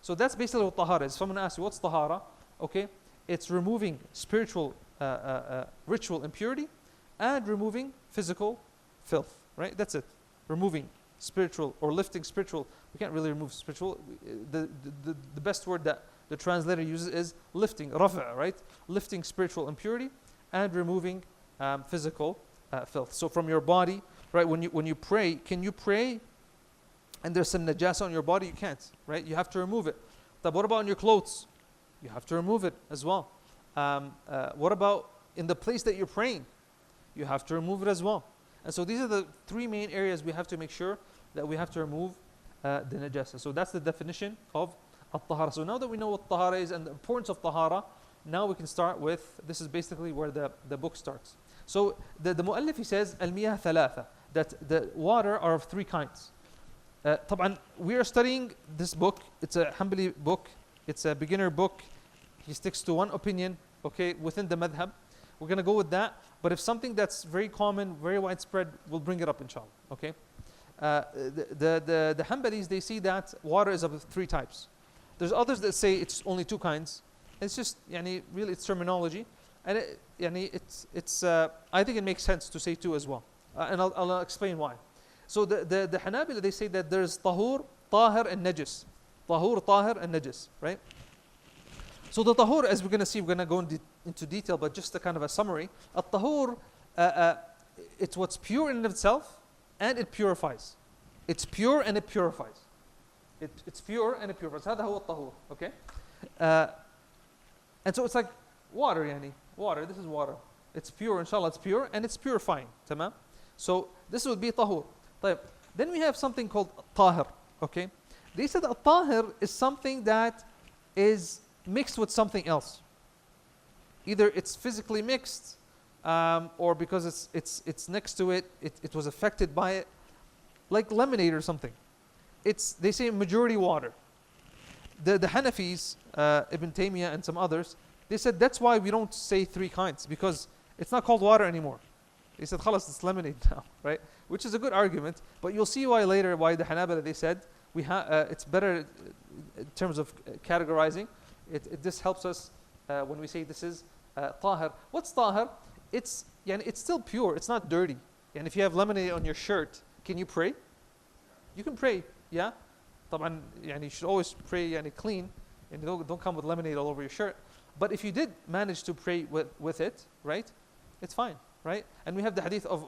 So that's basically what tahara is. Someone asks you, what's tahara? Okay, it's removing spiritual, ritual impurity and removing physical filth, right? That's it. Removing spiritual or lifting spiritual. We can't really remove spiritual. The best word that the translator uses is lifting, rafa', right? Lifting spiritual impurity and removing physical filth. So from your body, right? When you pray, can you pray and there's some najasa on your body? You can't, right? You have to remove it. But what about on your clothes? You have to remove it as well. What about in the place that you're praying? You have to remove it as well. And so these are the three main areas we have to make sure that we have to remove the najasa. So that's the definition of at-tahara. So now that we know what tahara is and the importance of tahara, now we can start with, this is basically where the book starts. So the mu'allif, he says, al-miyah thalatha, that the water are of three kinds. طبعا we are studying this book. It's a Hanbali book. It's a beginner book. He sticks to one opinion, okay, within the madhab. We're going to go with that. But if something that's very common, very widespread, we'll bring it up inshallah, okay? The Hanbalis, they see that water is of three types. There's others that say it's only two kinds. It's just, really, it's terminology. And I think it makes sense to say two as well. And I'll explain why. So the Hanabila, they say that there's tahur, tahir, and najis. Tahur, tahir, and najis, right? So the tahur, as we're going to see, we're going to go into detail, but just a kind of a summary. At-tahur, it's what's pure in and of itself, and it purifies. It's pure and it purifies. It's pure and it purifies. هذا هو الطهور, okay? And so it's like water, water. This is water. It's pure, inshallah, it's pure, and it's purifying. Tamam? So this would be tahur. Then we have something called tahir, okay? They said that tahir is something that is mixed with something else. Either it's physically mixed, or because it's next to it, it was affected by it, like lemonade or something. They say majority water. The Hanafis, Ibn Taymiyyah and some others, they said that's why we don't say three kinds, because it's not called water anymore. They said khalas, it's lemonade now, right? Which is a good argument, but you'll see why later, why the Hanabala, they said it's better in terms of categorizing. This helps us when we say this is tahir. What's tahir? It's still pure, it's not dirty. And if you have lemonade on your shirt, can you pray? You can pray, yeah? طبعا you should always pray clean, and don't come with lemonade all over your shirt. But if you did manage to pray with it, right, it's fine, right? And we have the hadith of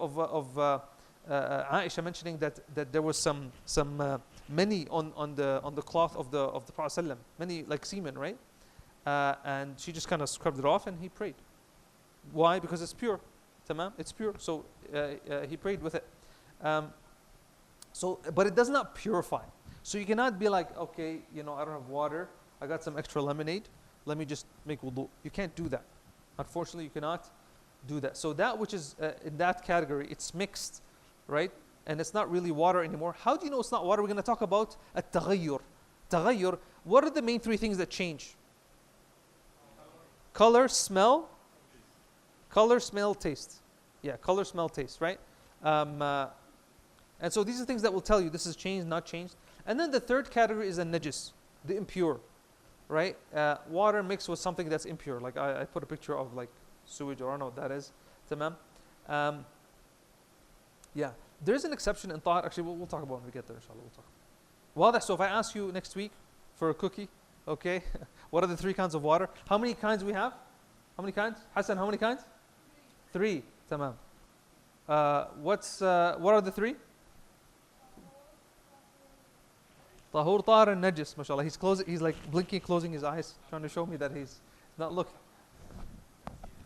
Aisha mentioning that there was some many on the cloth of the Prophet ﷺ, many like semen, right? And she just kind of scrubbed it off and he prayed. Why? Because it's pure. Tamam, it's pure. So he prayed with it. But it does not purify. So you cannot be like, okay, I don't have water, I got some extra lemonade, let me just make wudu. You can't do that. Unfortunately, you cannot do that. So that which is in that category, it's mixed, right? And it's not really water anymore. How do you know it's not water? We're going to talk about at-taghayyur. Taghayyur, what are the main three things that change? Color, smell, taste. Yeah, color, smell, taste, right? And so these are things that will tell you this is changed, not changed. And then the third category is a najis, the impure, right? Water mixed with something that's impure. Like I put a picture of like sewage, or I don't know what that is. Tamam. Yeah, there's an exception in Tahar. Actually, we'll talk about it when we get there, inshallah. We'll talk. So if I ask you next week for a cookie, okay, what are the three kinds of water? How many kinds we have? How many kinds? Hassan, how many kinds? Three. Tamam. What are the three? Tahur, tahar, and najis, mashallah. He's like blinking, closing his eyes, trying to show me that he's not looking.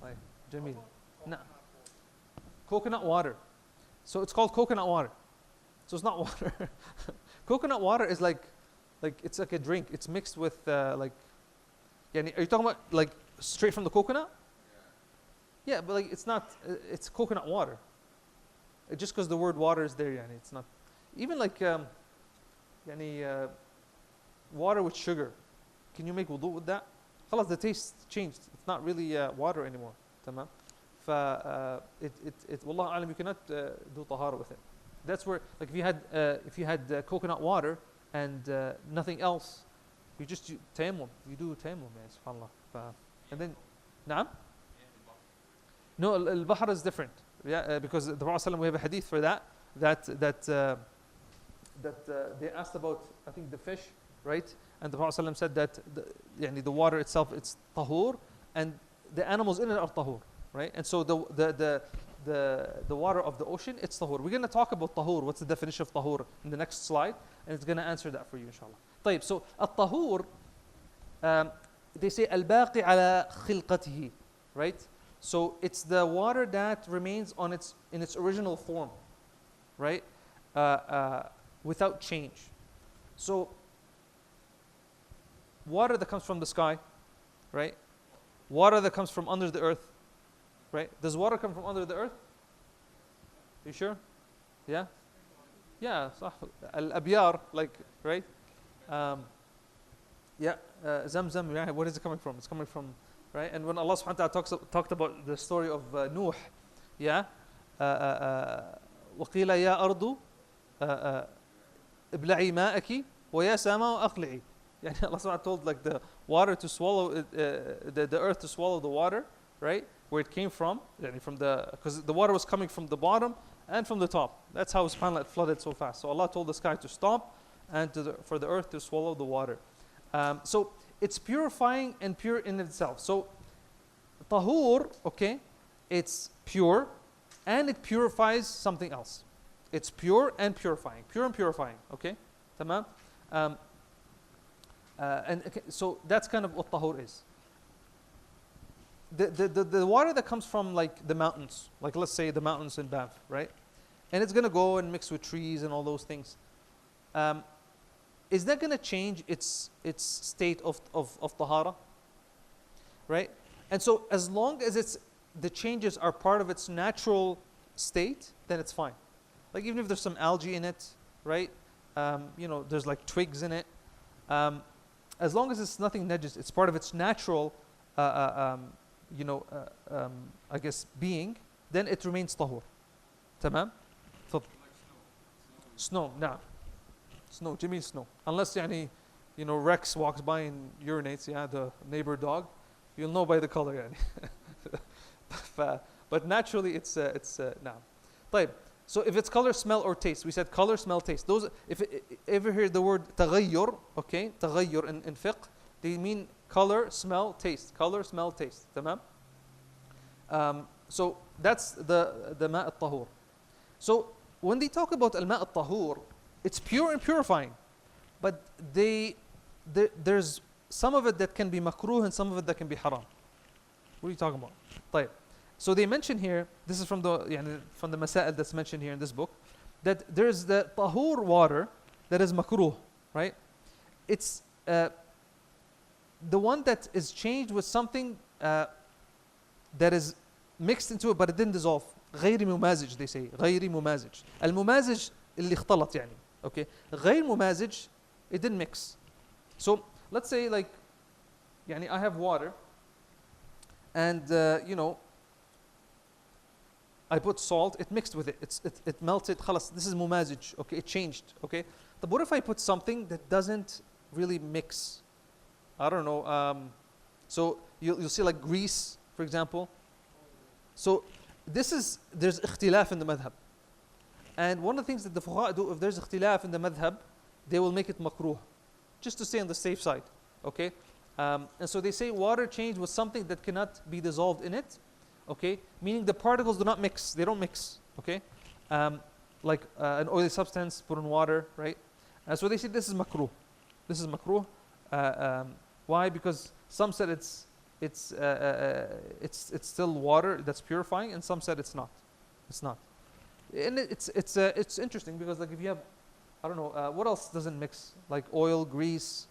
Like, Jamil. No. Coconut water. So it's called coconut water. So it's not water. Coconut water is like it's like a drink. It's mixed with are you talking about like straight from the coconut? Yeah, but like it's not. It's coconut water. Just because the word water is there, it's not. Even like water with sugar. Can you make wudu with that? خلاص, the taste changed. It's not really water anymore. تمام. والله أعلم, you cannot do tahara with it. That's where, like, if you had coconut water and nothing else, you just do tayammum. You do tayammum, subhanallah. And then, نعم? No, al-bahr is different. Yeah, because the Prophet ﷺ, we have a hadith for that they asked about, I think, the fish, right? And the Prophet ﷺ said that the water itself, it's tahur, and the animals in it are tahur, right? And so the water of the ocean, it's tahur. We're going to talk about tahur. What's the definition of tahur in the next slide, and it's going to answer that for you, inshallah. طيب, so at-tahur, they say al-baqi ala khilqatihi, right? So it's the water that remains in its original form, right? Without change. So water that comes from the sky, right? Water that comes from under the earth, right? Does water come from under the earth? Are you sure? Yeah? Yeah, al-abyar, like, right? Zamzam, yeah, where is it coming from? It's coming from, right? And when Allah subhanahu wa ta'ala talked about the story of Nuh, yeah? وَقِيلَ يَا أَرْضُ ابلعي ماءك ويا سماء أقلعي. Yani Allah subhanahu told like the water to swallow the earth to swallow the water, right? Where it came from, because the water was coming from the bottom and from the top. That's how subhanAllah it flooded so fast. So Allah told the sky to stop and for the earth to swallow the water. So it's purifying and pure in itself. So tahur, okay, it's pure and it purifies something else. It's pure and purifying. Pure and purifying. Okay? Tamam? So that's kind of what tahur is. The water that comes from like the mountains, like let's say the mountains in Banff, right? And it's going to go and mix with trees and all those things. Is that going to change its state of tahara? Right? And so as long as it's the changes are part of its natural state, then it's fine. Like even if there's some algae in it, right? There's like twigs in it. As long as it's nothing najis, it's part of its natural, I guess, being, then it remains tahur. Tamam? Snow, nah. Snow, Jimmy snow. Unless, Rex walks by and urinates, the neighbor dog, you'll know by the color, But naturally, it's nah. طيب. So if it's color, smell, or taste, we said color, smell, taste. Those, if ever hear the word تغير, okay, تغير in fiqh, they mean color, smell, taste. Color, smell, taste. تمام? So that's the ماء الطهور. So when they talk about الماء الطهور, it's pure and purifying, but there's some of it that can be makruh and some of it that can be haram. What are you talking about? طيب. So they mention here, this is from the masail that's mentioned here in this book, that there's the tahur water that is makruh, right? It's the one that is changed with something that is mixed into it but it didn't dissolve. غير ممازج, they say. غير ممازج. الممازج اللي اختلط يعني. Okay. غير ممازج, it didn't mix. So let's say like, I have water and I put salt, it mixed with it, it melted, خلاص, this is mumazij, okay, it changed, okay. But what if I put something that doesn't really mix? I don't know, so you'll see like grease, for example. So there's ikhtilaf in the madhab. And one of the things that the fuqaha do, if there's ikhtilaf in the madhab, they will make it makruh, just to stay on the safe side, okay. And so they say water changed with something that cannot be dissolved in it, okay, meaning the particles do not mix, they don't mix, okay, like an oily substance put in water, right? So they say this is makruh. Why? Because some said it's still water that's purifying, and some said it's not. And it's interesting because like if you have, I don't know, what else doesn't mix? Like oil, grease,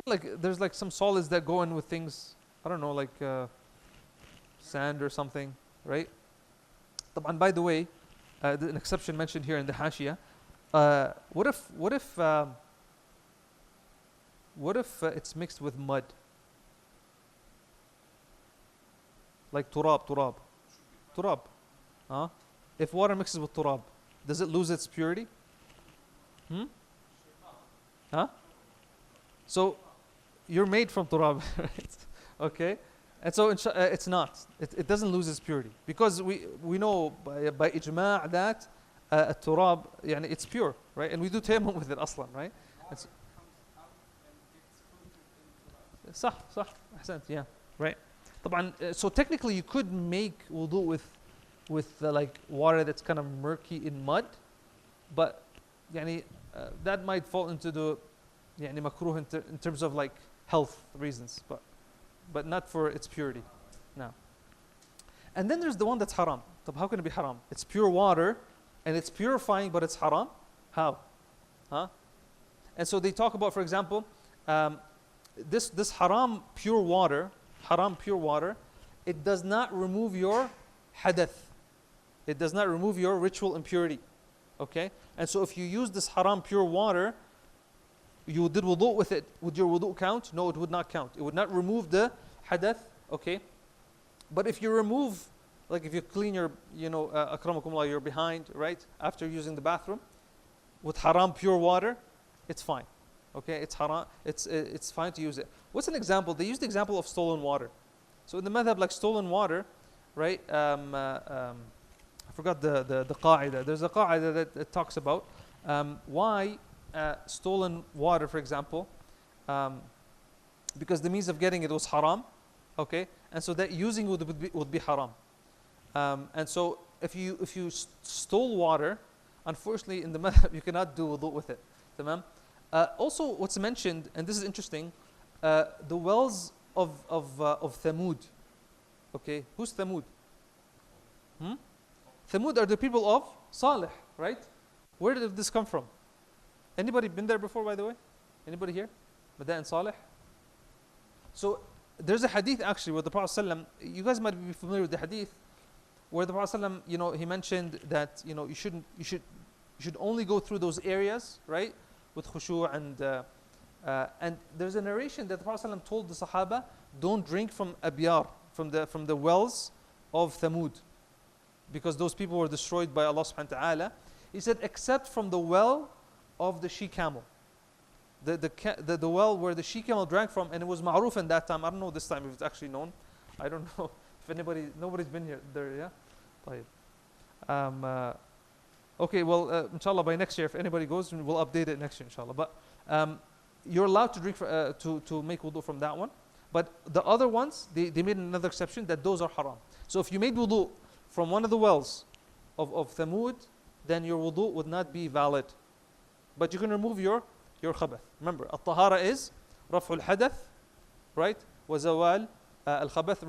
like there's like some solids that go in with things. I don't know, like sand or something, right? And by the way, an exception mentioned here in the Hashia. What if it's mixed with mud? Like turab. Huh? If water mixes with turab, does it lose its purity? Huh? So you're made from turab, right? Okay, and so it's not. It doesn't lose its purity because we know by ijma' that turab, it's pure, right? And we do tayammum with it aslan, right? صح أحسنت, yeah, right. طبعا, so technically you could make wudu with like water that's kind of murky in mud, but that might fall into the makruh in terms of like health reasons, but not for its purity. Now, and then there's the one that's haram. How can it be haram? It's pure water and it's purifying, but it's haram. How? Huh? And so they talk about, for example, this haram pure water, it does not remove your hadath. It does not remove your ritual impurity. Okay? And so if you use this haram pure water, you did wudu with it, would your wudu count? No, it would not count. It would not remove the hadath, okay? But if you remove, like if you clean your, akramakumullah, your behind, right? After using the bathroom, with haram pure water, it's fine. Okay, it's haram, it's fine to use it. What's an example? They use the example of stolen water. So in the madhab, like stolen water, right? I forgot the qa'idah. There's a qa'idah that talks about why stolen water, for example, because the means of getting it was haram, okay, and so that using would be haram. And so if you stole water, unfortunately in the madhab you cannot do wudu with it. Tamam? Also, what's mentioned, and this is interesting, the wells of Thamud. Okay, who's Thamud? Thamud are the people of Salih, right? Where did this come from? Anybody been there before, by the way? Anybody here? Mada and Salih? So there's a hadith actually where the Prophet ﷺ, you guys might be familiar with the hadith, where the Prophet ﷺ, he mentioned that you should only go through those areas, right, with khushu', and there's a narration that the Prophet ﷺ told the Sahaba, don't drink from abyar, from the wells of Thamud, because those people were destroyed by Allah subhanahu wa ta'ala. He said, except from the well of the she-camel. The well where the she-camel drank from, and it was ma'ruf in that time. I don't know this time if it's actually known. I don't know if nobody's been here there, yeah? طيب. Okay, well, inshallah, by next year, if anybody goes, we'll update it next year, inshallah. But you're allowed to drink, to make wudu from that one. But the other ones, they made another exception that those are haram. So if you made wudu from one of the wells of Thamud, then your wudu would not be valid. But you can remove your khabath. Remember, at-tahara is raf'ul hadath, right? Wa zawal al-khabath,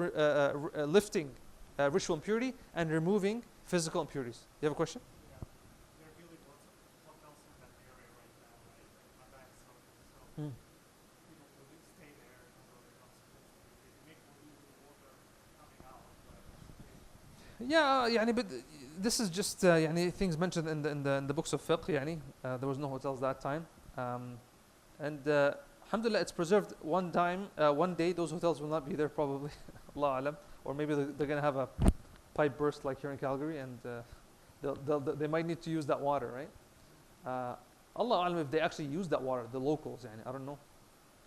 lifting ritual impurity and removing physical impurities. You have a question? Yeah. There are really hotels in that area right now, right? My back is so people will stay there until they come to they make wudu with the water coming out. Yeah, يعني, but this is just يعني, things mentioned in the books of fiqh. يعني, there was no hotels that time, and alhamdulillah, it's preserved. One day, those hotels will not be there probably. Allah alam, or maybe they're gonna have a pipe burst like here in Calgary, and they might need to use that water, right? Allah alam if they actually use that water, the locals. يعني, I don't know.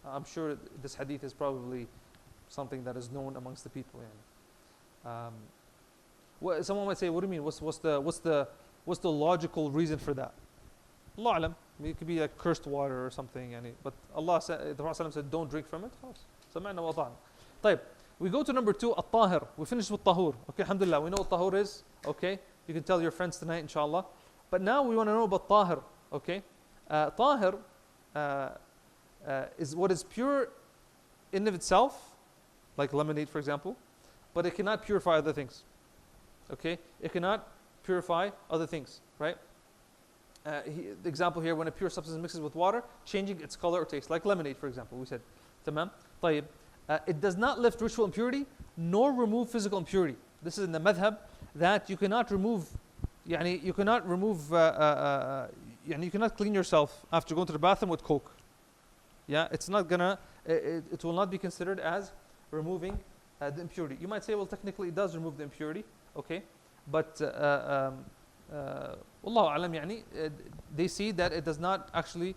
I'm sure this hadith is probably something that is known amongst the people. يعني. Well, someone might say, "What do you mean? What's the logical reason for that?" Allah alam. It could be like cursed water or something. Yani. But Allah said, the Prophet said, "Don't drink from it." سمعنا وأطعنا. طيب, we go to number 2, at-tahir. We finished with tahur. Okay, alhamdulillah. We know what tahur is. Okay, you can tell your friends tonight, inshallah. But now we want to know about tahir. Okay, tahir is what is pure in of itself, like lemonade, for example, but it cannot purify other things. Okay, it cannot purify other things, right? The example here, when a pure substance mixes with water, changing its color or taste, like lemonade, for example, we said. Tamam? طيب. It does not lift ritual impurity nor remove physical impurity. This is in the madhab that you cannot remove, يعني, you cannot clean yourself after going to the bathroom with coke. Yeah, it's not gonna, it will not be considered as removing the impurity. You might say, well, technically it does remove the impurity, okay, but Wallahu alam, يعني, they see that it does not actually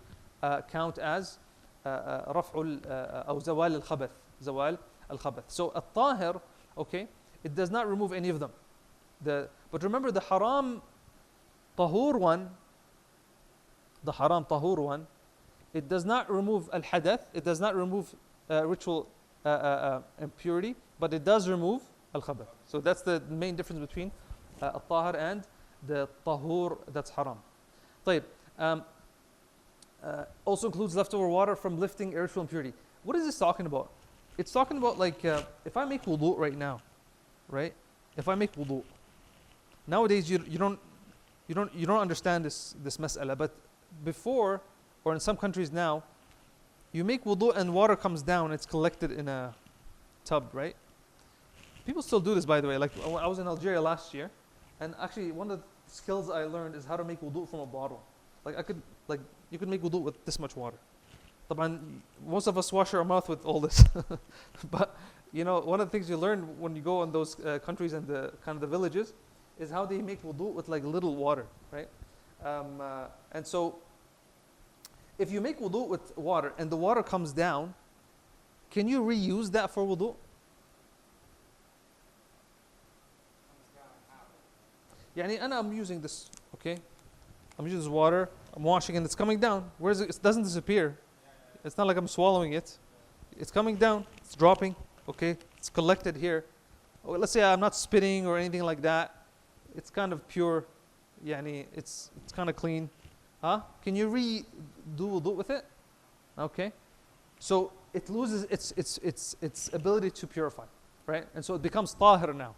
count as raf'ul أو زوال الخبث, زوال الخبث. So at-tahir, okay, it does not remove any of them. But remember, the haram tahur one, it does not remove al-hadath, it does not remove ritual impurity, but it does remove al-khabath. So that's the main difference between al-tahir and the tahur that's haram. طيب, also includes leftover water from lifting ritual impurity. What is this talking about? It's talking about, like, if I make wudu right now, right? If I make wudu, nowadays you don't understand this mas'ala, but before, or in some countries now, you make wudu and water comes down, it's collected in a tub, right? People still do this, by the way. Like, I was in Algeria last year, and actually one of the skills I learned is how to make wudu from a bottle. Like you could make wudu with this much water. طبعا, most of us wash our mouth with all this. But one of the things you learn when you go in those countries and the kind of the villages is how they make wudu with like little water, right? And so if you make wudu with water and the water comes down, can you reuse that for wudu? يعني I'm using this, okay? I'm using this water, I'm washing, and it's coming down. Where is it? It doesn't disappear. It's not like I'm swallowing it. It's coming down, it's dropping, okay? It's collected here. Or let's say I'm not spitting or anything like that. It's kind of pure, يعني it's kind of clean. Can you redo wudu with it? Okay. So it loses its ability to purify, right? And so it becomes tahir now.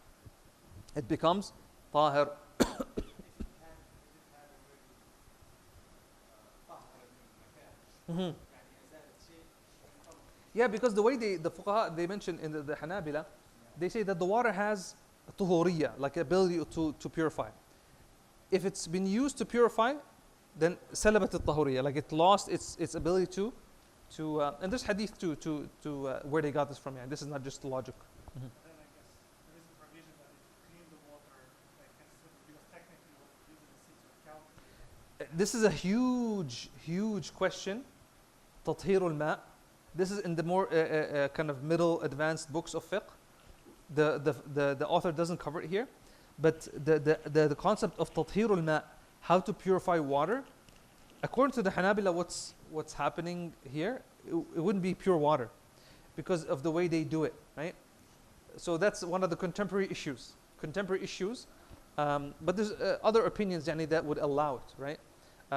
It becomes tahir. Yeah, because the way the fuqaha, they mention in the Hanabila, they say that the water has tuhuriyya, like ability to purify. If it's been used to purify, then salabat al-tahuriyya, like it lost its ability to and there's hadith too to where they got this from. Yeah, this is not just logic. Then I guess there is a provision that if you clean the water, like because technically what you're using is to calculate. This is a huge question. تطهير الماء. This is in the more kind of middle advanced books of fiqh. The author doesn't cover it here, but the concept of تطهير الماء, how to purify water, according to the Hanabila, what's happening here, it wouldn't be pure water because of the way they do it, right? So that's one of the contemporary issues. But there's other opinions yani, that would allow it, right?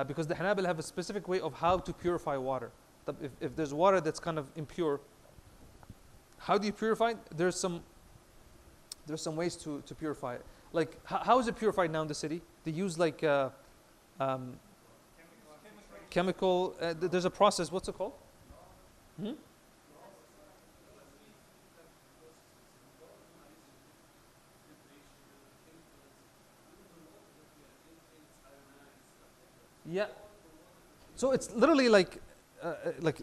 Because the Hanabila have a specific way of how to purify water. If there's water that's kind of impure, how do you purify it? There's some ways to purify it. Like how is it purified now in the city? They use like chemical. There's a process. What's it called? Hmm? Yeah. So it's literally like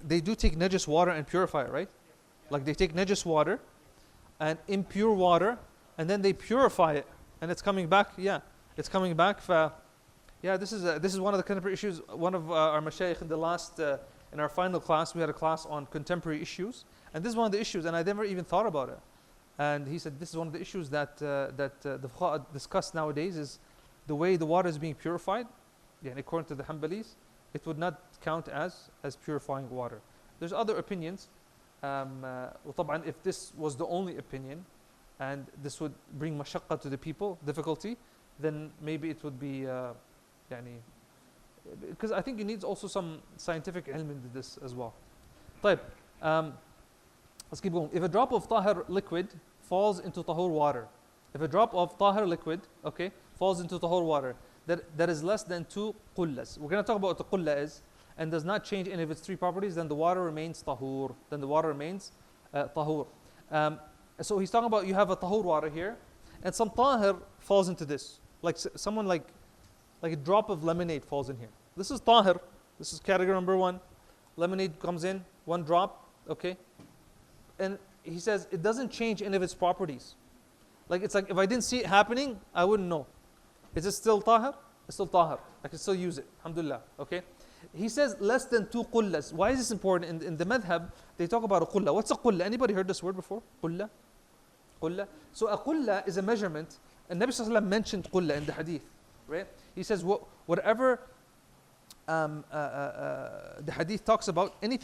they do take najis water and purify it, right? Like they take najis water and impure water, and then they purify it, and it's coming back. Yeah, it's coming back. Yeah, this is one of the contemporary issues. One of our mashayikh in the last in our final class, we had a class on contemporary issues, and this is one of the issues, and I never even thought about it. And he said this is one of the issues that the fuqaha discuss nowadays is the way the water is being purified. Yeah, and according to the Hanbalis, it would not count as purifying water. There's other opinions. وطبعا if this was the only opinion, and this would bring mashaqqa to the people, difficulty, then maybe it would be because I think you need also some scientific ilm into this as well. طيب, let's keep going. If a drop of tahir liquid falls into tahur water, if a drop of tahir liquid, okay, falls into tahur water, that is less than 2 qullas. We're going to talk about what the qulla is, and does not change any of its 3 properties, then the water remains tahur. Tahur. So he's talking about you have a tahur water here, and some tahir falls into this. Like someone like a drop of lemonade falls in here. This is tahir. This is category number 1. Lemonade comes in, 1 drop, okay? And he says it doesn't change any of its properties. Like it's like if I didn't see it happening, I wouldn't know. Is it still tahir? It's still tahir. I can still use it. Alhamdulillah. Okay? He says less than 2 qullas. Why is this important? In the madhab, they talk about a qulla. What's a qulla? Anybody heard this word before? Qulla? Qulla. So a qulla is a measurement. And Nabi Sallallahu Alaihi Wasallam mentioned qulla in the hadith. Right? He says whatever the hadith talks about, any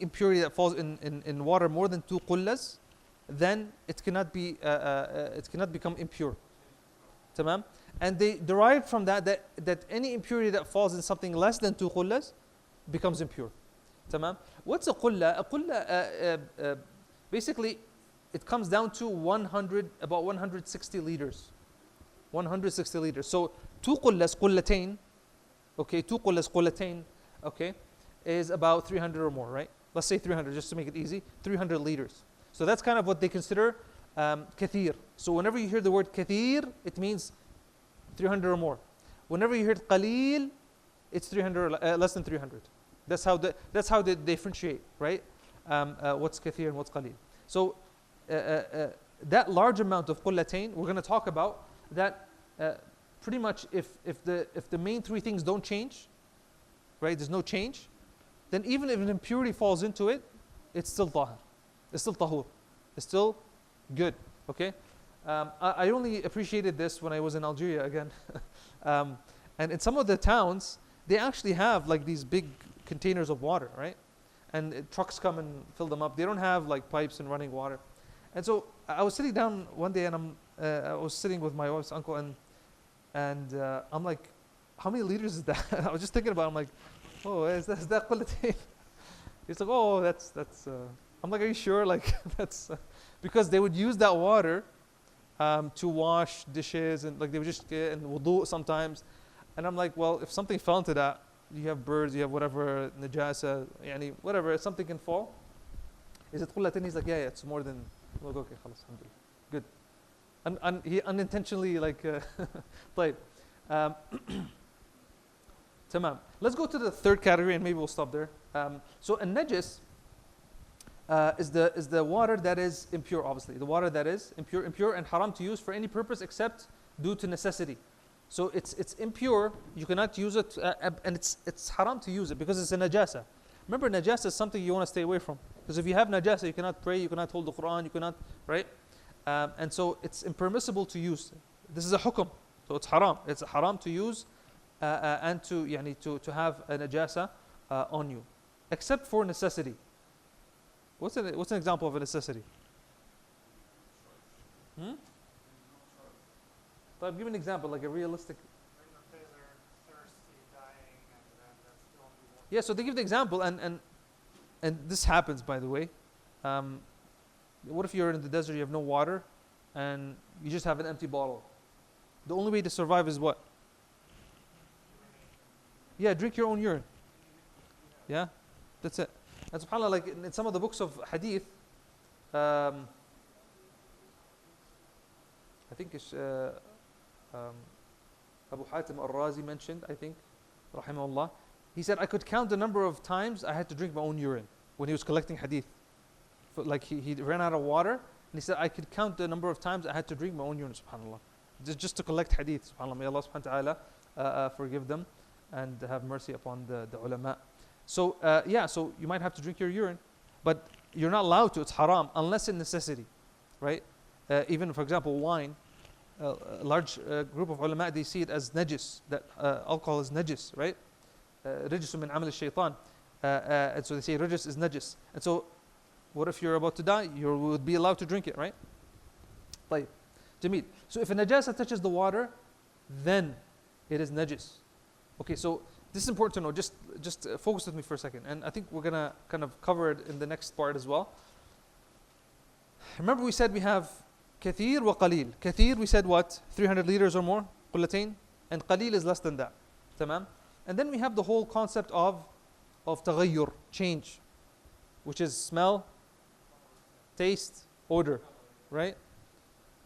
impurity that falls in water more than 2 qullas, then it cannot become impure. Tamam? And they derived from that any impurity that falls in something less than 2 qullas becomes impure. Tamam? What's a qulla? A qulla, basically, it comes down to about 160 liters. 160 liters. So 2 qullas, qullatain, okay, 2 qullas, qullatain, okay, is about 300 or more, right? Let's say 300 just to make it easy. 300 liters. So that's kind of what they consider kathir. So whenever you hear the word kathir, it means 300 or more. Whenever you hear qaleel, it's 300 or less than 300. That's how they differentiate, right? What's kathir and what's qaleel. So that large amount of qullatain, we're going to talk about that. Pretty much, if the main 3 things don't change, right? There's no change. Then even if an impurity falls into it, it's still tahir. It's still tahur. It's still good. Okay. I only appreciated this when I was in Algeria again. And in some of the towns, they actually have like these big containers of water, right? And trucks come and fill them up. They don't have like pipes and running water. And so I was sitting down one day, and I was sitting with my wife's uncle, and I'm like, how many liters is that? I was just thinking about it. I'm like, oh, is that quality? He's like, oh, that's. I'm like, are you sure? Like that's because they would use that water to wash dishes, and like they would just get in wudu sometimes. And I'm like, well, if something fell into that, you have birds, you have whatever, najasa, yani whatever, something can fall. Is it قلتين? He's like, yeah, it's more than. We'll go, okay, خلاص, alhamdulillah. Good. And he unintentionally like. طيب. تمام. Let's go to the third category and maybe we'll stop there. So a najis is the water that is impure, obviously. The water that is impure and haram to use for any purpose except due to necessity. So it's impure, you cannot use it, and it's haram to use it because it's a najasa. Remember, najasa is something you want to stay away from. Because if you have najasa, you cannot pray, you cannot hold the Quran, you cannot, right? And so it's impermissible to use. This is a hukum, so it's haram. It's haram to use and to have a najasa on you, except for necessity. What's an example of a necessity? But give me an example, like a realistic. When the desert, thirsty, dying, and then that's the only water. Yeah, so they give the example, and this happens, by the way. What if you're in the desert, you have no water, and you just have an empty bottle? The only way to survive is what? Yeah, drink your own urine. Yeah, that's it. And subhanAllah, like in some of the books of hadith, I think it's Abu Hatim al-Razi mentioned, I think, rahimahullah. He said, I could count the number of times I had to drink my own urine when he was collecting hadith. Like he ran out of water, and he said, I could count the number of times I had to drink my own urine, subhanAllah. Just to collect hadith, subhanAllah. May Allah subhanahu wa ta'ala forgive them and have mercy upon the ulama. So, so you might have to drink your urine, but you're not allowed to, it's haram, unless in necessity, right? Even, for example, wine, a large group of ulama, they see it as najis, that alcohol is najis, right? رجس من عمل الشيطان. And so they say rajis is najis. And so, what if you're about to die? You would be allowed to drink it, right? طيب. Jameel. So if a najasa touches the water, then it is najis. Okay, so this is important to know. Just focus with me for a second. And I think we're going to kind of cover it in the next part as well. Remember we said we have kathir wa qalil. Kathir, we said what? 300 liters or more? Qullatain. And qalil is less than that. Tamam? And then we have the whole concept of taghayyur, change, which is smell, taste, odor, right?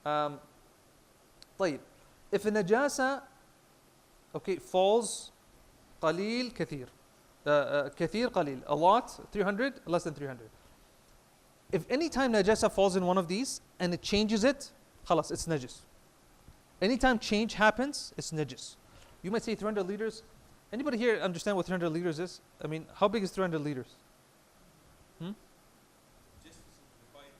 طيب. If a najasa, okay, falls, qalil, kathir. Kathir, qalil. A lot, 300, less than 300. If any time najasa falls in one of these and it changes it, khalas, it's najis. Anytime change happens, it's najis. You might say 300 liters. Anybody here understand what 300 liters is? I mean, how big is 300 liters? Just to simplify, if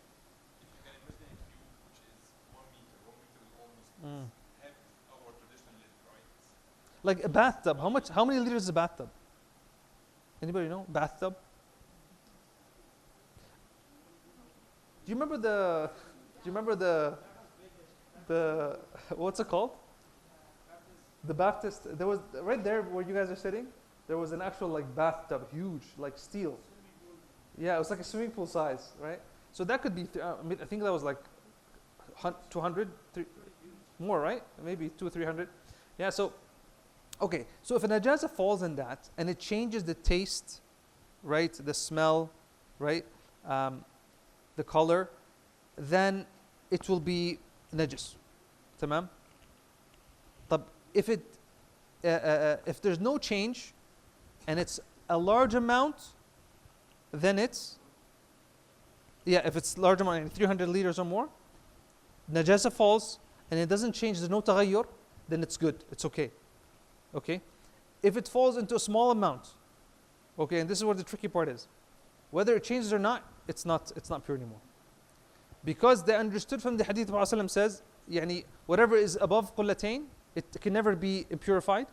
you can imagine a cube which is 1 meter, 1 meter is almost half our traditional liter, right? Like a bathtub. How many liters is a bathtub? Anybody know? Bathtub? Do you remember the what's it called? The Baptist, there was, right there where you guys are sitting, there was an actual like bathtub, huge, like steel. Yeah, it was like a swimming pool size, right? So that could be, I think that was like 200, more, right? Maybe 200 or 300. Yeah, so, okay. So if a najasa falls in that and it changes the taste, right? The smell, right? The color, then it will be najis. Tamam? If there's no change and it's a large amount, then it's, if it's large amount, 300 liters or more, najasa falls and it doesn't change, there's no taghayyur, then it's good, it's okay. Okay? If it falls into a small amount, okay, and this is where the tricky part is, whether it changes or not, it's not pure anymore. Because they understood from the hadith of Prophet says, whatever is above qullatain, it can never be impurified.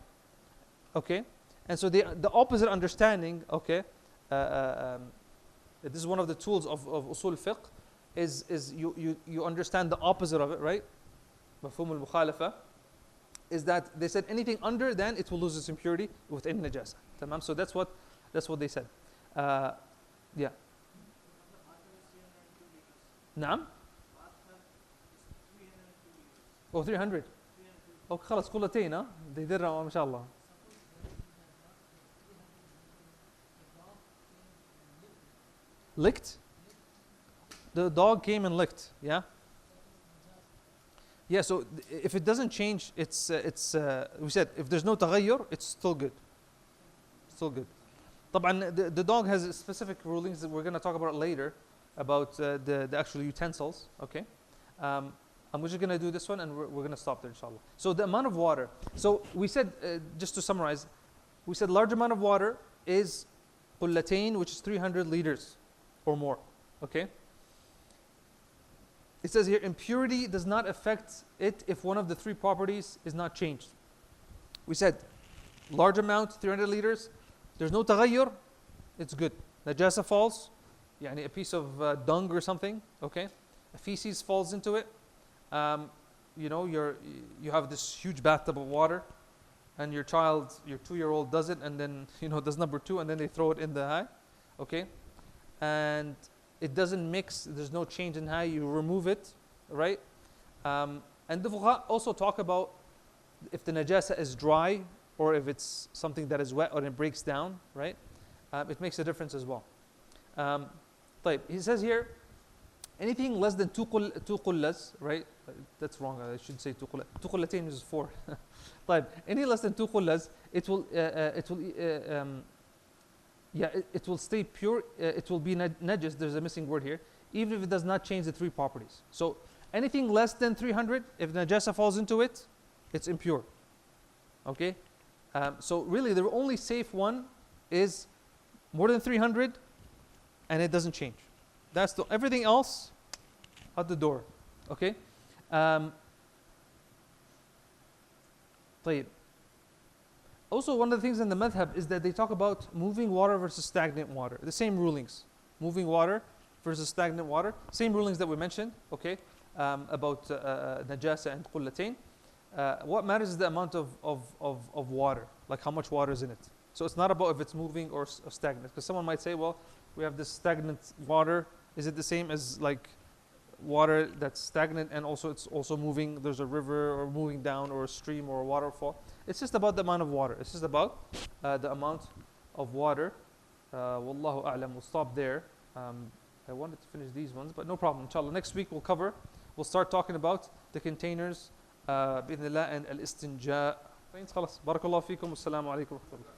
Okay? And so the opposite understanding, okay, this is one of the tools of usul fiqh, is you understand the opposite of it, right? Mafhum al-mukhalafa, is that they said anything under, then it will lose its impurity within najasa. Tamam? So that's what they said. Yeah. Naam? Oh, 300. Oh, خلاص قلتين ها they did it ما شاء الله. Licked? the dog came and licked. Yeah. Yeah. So if it doesn't change, we said if there's no تغير, it's still good. Still good. طبعا the dog has specific rulings that we're going to talk about later about the actual utensils. Okay. I'm just going to do this one and we're going to stop there, inshallah. So the amount of water. So we said, just to summarize, we said large amount of water is قلتين, which is 300 liters or more. Okay. It says here, impurity does not affect it if one of the three properties is not changed. We said, large amount, 300 liters, there's no تغير, it's good. Najasa falls, يعني a piece of dung or something, okay? A feces falls into it. You know, you have this huge bathtub of water, and your 2-year-old does it, and then does number 2, and then they throw it in the high, okay? And it doesn't mix. There's no change in high. You remove it, right? And the fuqaha also talk about if the najasa is dry or if it's something that is wet or it breaks down, right? It makes a difference as well. طيب, he says here, anything less than two qullas, right? That's wrong. I should say 2 qullas. 2 qullatain is 4. طيب, any less than 2 qullas, it will stay pure. It will be najis. There's a missing word here, even if it does not change the 3 properties. So anything less than 300, if najasa falls into it, it's impure. Okay. So really, the only safe one is more than 300, and it doesn't change. That's everything else out the door. Okay. طيب. Also, one of the things in the madhab is that they talk about moving water versus stagnant water. The same rulings. Moving water versus stagnant water. Same rulings that we mentioned, okay, about najasa and qullatain. What matters is the amount of water, like how much water is in it. So it's not about if it's moving or stagnant. Because someone might say, well, we have this stagnant water. Is it the same as like water that's stagnant and also it's also moving? There's a river or moving down or a stream or a waterfall. It's just about the amount of water. It's just about the amount of water. Wallahu a'lam. We'll stop there. I wanted to finish these ones, but no problem. Inshallah, next week we'll start talking about the containers بإذن الله and al-istinja. خلاص. بارك الله فيكم والسلام عليكم ورحمة الله.